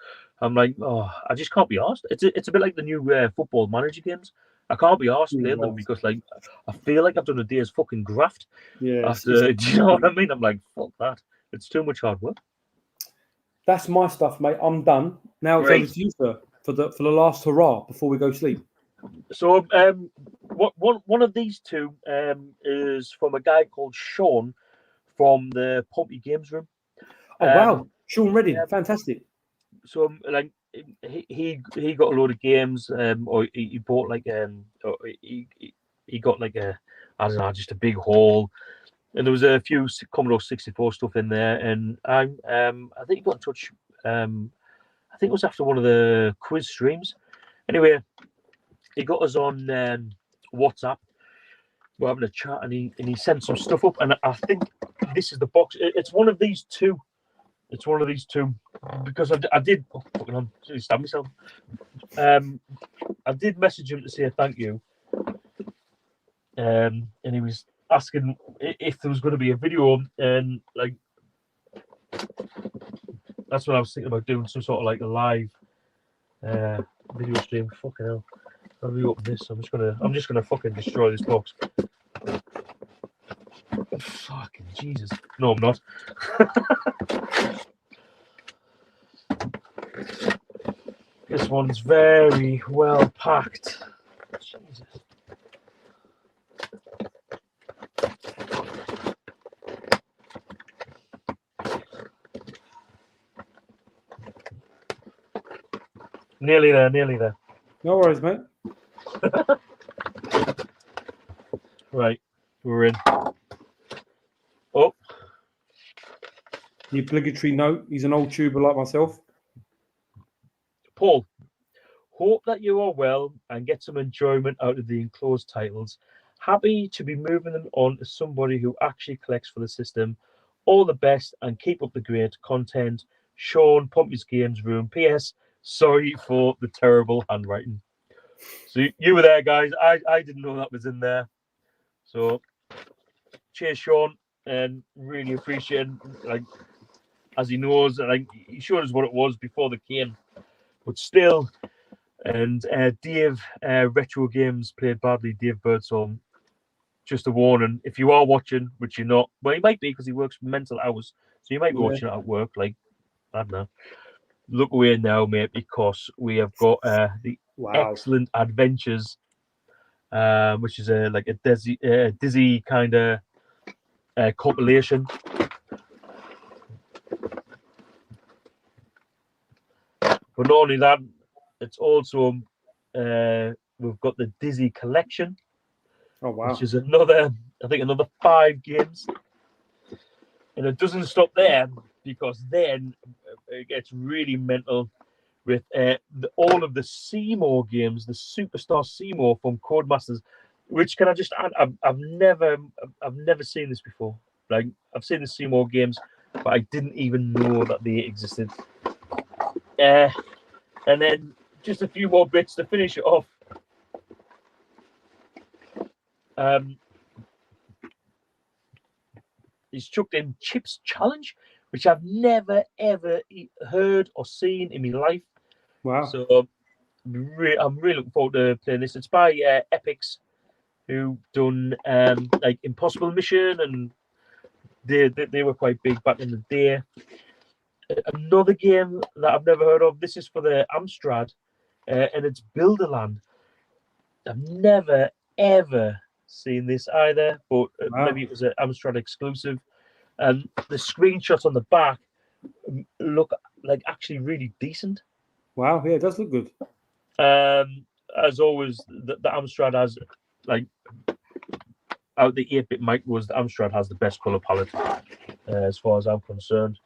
I'm like, I just can't be asked. It's a bit like the new football manager games. I can't be asked playing them because like I feel like I've done a day's fucking graft. Yeah. After, do you know what I mean? I'm like, fuck that. It's too much hard work. That's my stuff, mate. I'm done. Now it's over to you, sir, for the last hurrah before we go sleep. So one of these two is from a guy called Sean from the Pompey Games Room. Oh wow, Sean Redding, fantastic. So like he got a load of games, or he bought like or he got like I don't know, just a big haul, and there was a few Commodore 64 stuff in there, and I think he got in touch. I think it was after one of the quiz streams. Anyway, he got us on WhatsApp. We're having a chat, and he sent some stuff up, and I think this is the box. It's one of these two. It's one of these two because I did. Oh, fucking on, stab myself. I did message him to say thank you, and he was asking if there was going to be a video, and like that's what I was thinking about doing, some sort of like a live video stream. Fucking hell. I'll reopen this. I'm just gonna fucking destroy this box. Fucking Jesus. No, I'm not. This one's very well packed. Jesus. Nearly there. No worries, mate. Right, we're in. Oh. The obligatory note. He's an old tuber like myself. Paul, hope that you are well and get some enjoyment out of the enclosed titles. Happy to be moving them on to somebody who actually collects for the system. All the best and keep up the great content. Sean, Pompey's Games Room. P.S. Sorry for the terrible handwriting. So you were there, guys. I didn't know that was in there. So cheers, Sean, and really appreciate it. Like, as he knows, like he showed us what it was before the game, but still. And Dave, Retro Games played badly. Dave Birdsong. Just a warning: if you are watching, which you're not, well, he might be because he works mental hours, so you might be watching it at work. Like, I don't know. Look away now, mate, because we have got the Excellent Adventures, which is like a Dizzy kind of compilation. But not only that, it's also we've got the Dizzy Collection. Oh wow! Which is another 5 games, and it doesn't stop there because then it gets really mental with all of the Seymour games, the Superstar Seymour from Codemasters. Which can I just add? I've never seen this before. Like I've seen the Seymour games, but I didn't even know that they existed. And then just a few more bits to finish it off. He's chucked in Chips Challenge, which I've never ever heard or seen in my life. Wow! So I'm really looking forward to playing this. It's by Essex, who done like Impossible Mission, and they were quite big back in the day. Another game that I've never heard of. This is for the Amstrad, and it's Builderland. I've never ever seen this either, but maybe it was an Amstrad exclusive. And the screenshots on the back look like actually really decent. Wow, yeah, it does look good. As always, the Amstrad has, like, out the 8-bit micros, the Amstrad has the best color palette, as far as I'm concerned.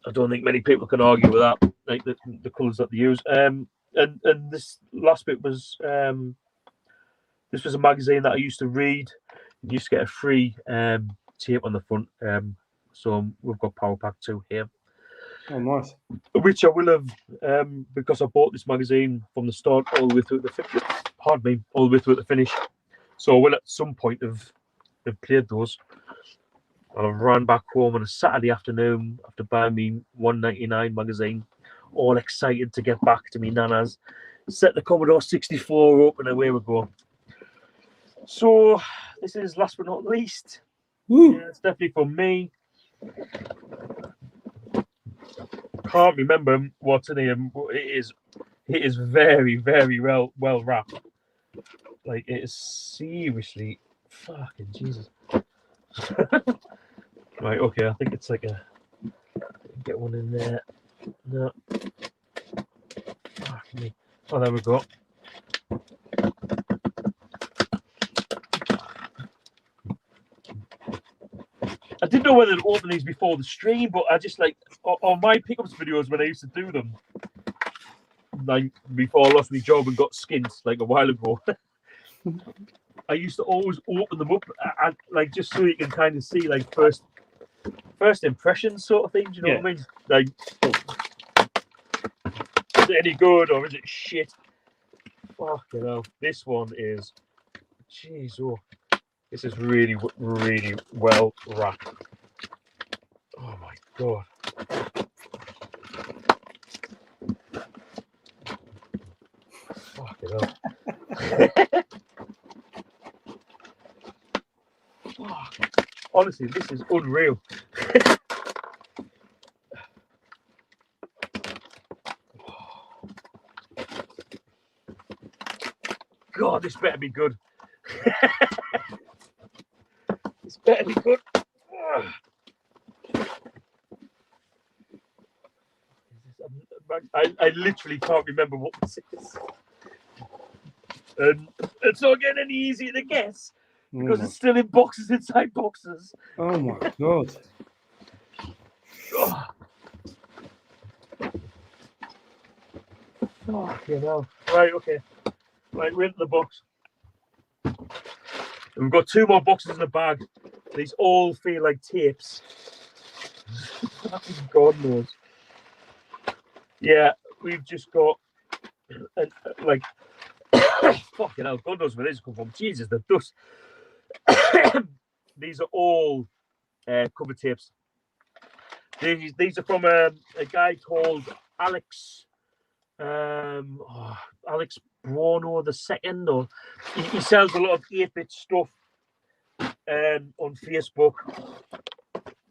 I don't think many people can argue with that, like the colors that they use. And this last bit was this was a magazine that I used to read. You used to get a free tape on the front. So we've got Power Pack 2 here. Oh, nice. Which I will have, because I bought this magazine from the start all the way through the finish. Pardon me, all the way through the finish. So I will at some point have played those. I ran back home on a Saturday afternoon after buying me $1.99 magazine, all excited to get back to me nana's. Set the Commodore 64 up and away we go. So this is last but not least. Woo. Yeah, it's definitely for me. Can't remember what's in here. It is very, very well wrapped. Like, it is seriously fucking Jesus. Right, okay, I think it's like a get one in there. No. Fuck me. Oh, there we go. I didn't know whether to open these before the stream, but I just, like, on my pickups videos when I used to do them, like before I lost my job and got skins like a while ago, I used to always open them up, like, just so you can kind of see, like, first impressions sort of thing. Do you know what I mean? Like, is it any good or is it shit? Fucking hell. This one is, jeez, oh, this is really, really well wrapped. Oh my god. Fucking hell. Oh, honestly, this is unreal. God, this better be good. This better be good. I literally can't remember what this is. And it's not getting any easier to guess because it's still in boxes inside boxes. Oh my god. Oh, you know. Right, okay. Right, we're into the box. And we've got 2 more boxes in the bag. These all feel like tapes. God knows. Yeah, we've just got like fucking hell, God knows where this come from. Jesus, the dust. These are all cover tapes. These are from a guy called Alex. Alex Bruno II, or he sells a lot of 8-bit stuff on Facebook.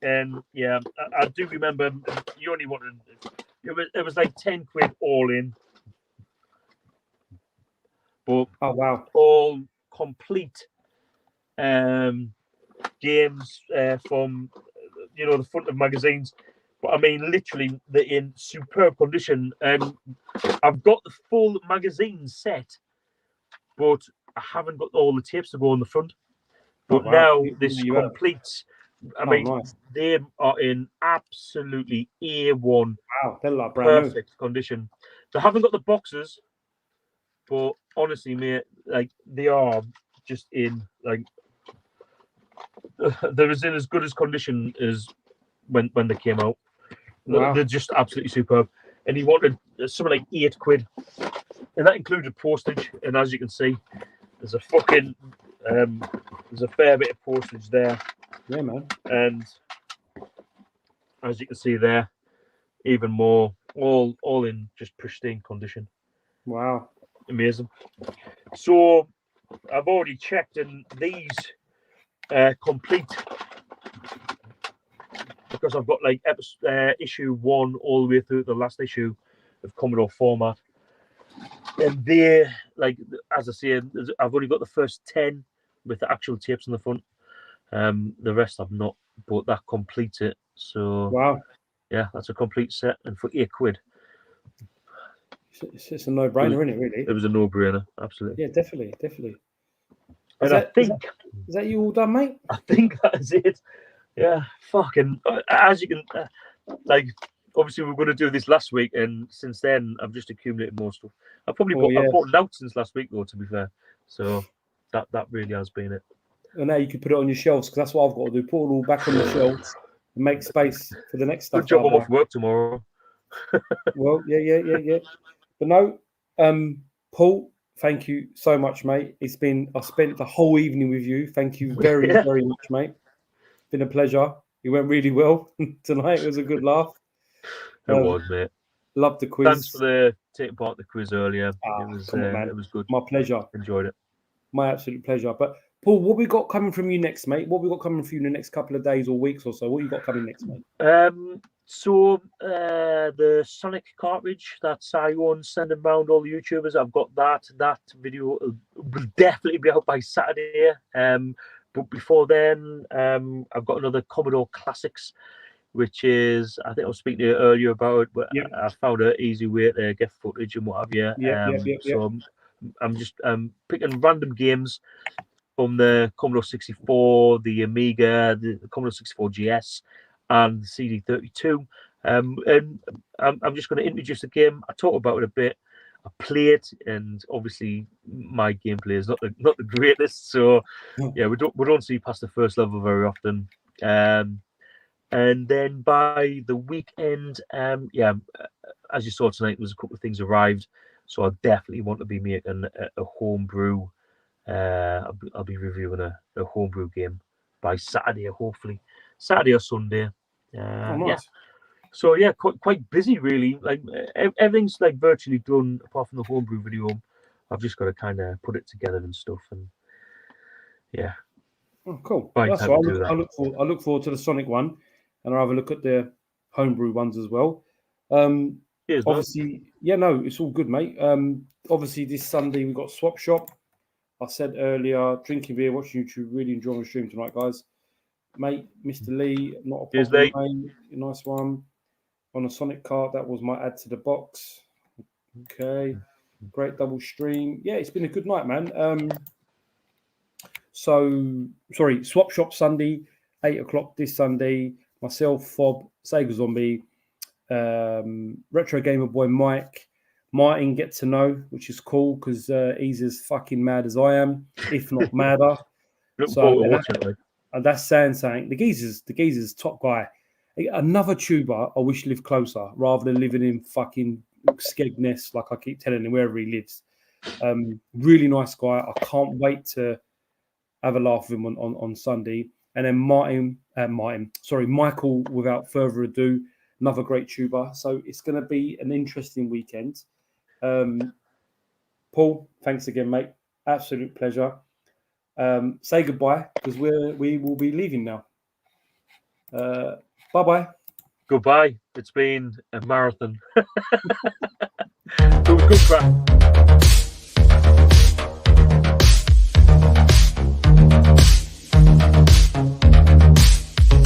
And yeah, I do remember you only wanted it was like 10 quid all in. But oh wow, all complete games from the front of magazines. But I mean, literally, they're in superb condition. I've got the full magazine set, but I haven't got all the tapes to go on the front. But now this completes. I mean, nice. They are in absolutely A1. Wow, they're like brand perfect condition. They haven't got the boxes, but honestly, mate, like they are just in like they're in as good as condition as when they came out. Wow. They're just absolutely superb. And he wanted something like 8 quid, and that included postage. And as you can see, there's a fucking there's a fair bit of postage there. Yeah, man. And as you can see there, even more, all in just pristine condition. Wow. Amazing. So I've already checked, and these complete because I've got like issue 1 all the way through the last issue of Commodore format, and they're like, as I say, I've only got the first 10 with the actual tapes on the front. The rest I've not, but that completes it. So Wow. yeah, that's a complete set, and for £8. It's a no-brainer, isn't it? Really? It was a no-brainer, absolutely. Yeah, definitely. And I think is that you all done, mate? I think that is it. Yeah, fucking. As you can, like, obviously we were going to do this last week, and since then I've just accumulated more stuff. I've bought it out since last week, though. To be fair, so that really has been it. And now you can put it on your shelves, because that's what I've got to do. Put it all back on the shelves and make space for the next stuff. Good job. I'm off work tomorrow. Well, yeah. But no, Paul, thank you so much, mate. I spent the whole evening with you. Thank you very, very much, mate. It's been a pleasure. It went really well tonight. It was a good laugh. It was, mate. Loved the quiz. Thanks for taking part in the quiz earlier. It was good. My pleasure. Enjoyed it. My absolute pleasure. But Paul, what we got coming from you next, mate? What we got coming for you in the next couple of days or weeks or so? What you got coming next, mate? So the Sonic cartridge that I own, sending around all the YouTubers. I've got that video will definitely be out by Saturday. But before then, I've got another Commodore Classics, which is, I think I was speaking to you earlier about it, but I found an easy way to get footage and what have you. So I'm just picking random games from the Commodore 64, the Amiga, the Commodore 64 GS, and the CD32. And I'm just going to introduce the game. I talk about it a bit. I play it, and obviously my gameplay is not the greatest. So yeah, we don't see past the first level very often. And then by the weekend, as you saw tonight, there's a couple of things arrived. So I definitely want to be making a homebrew. I'll be reviewing a homebrew game by Saturday, hopefully Saturday or Sunday. Nice. Yeah. So yeah, quite busy really. Like everything's like virtually done apart from the homebrew video. I've just got to kind of put it together and stuff, and yeah. Oh, cool. That's right. I look forward to the Sonic one, and I'll have a look at the homebrew ones as well. Obviously, it's all good, mate. Obviously, this Sunday we've got Swap Shop. I said earlier, drinking beer, watching YouTube, really enjoying the stream tonight, guys. Mate, Mr. Lee, not a problem, mate. Nice one. On a Sonic card, that was my add to the box. Okay. Great double stream. Yeah, it's been a good night, man. Swap Shop Sunday, 8 o'clock this Sunday. Myself, Fob, Sega Zombie, Retro Gamer Boy Mike, Martin get to know, which is cool because he's as fucking mad as I am, if not madder. And that's saying something. The geezer's top guy. Another tuber I wish lived closer rather than living in fucking Skegness, like I keep telling him, wherever he lives. Really nice guy. I can't wait to have a laugh with him on Sunday. And then Michael, without further ado, another great tuber. So it's going to be an interesting weekend. Paul, thanks again, mate. Absolute pleasure. Say goodbye because we will be leaving now. Bye-bye. Goodbye. It's been a marathon. Good crack.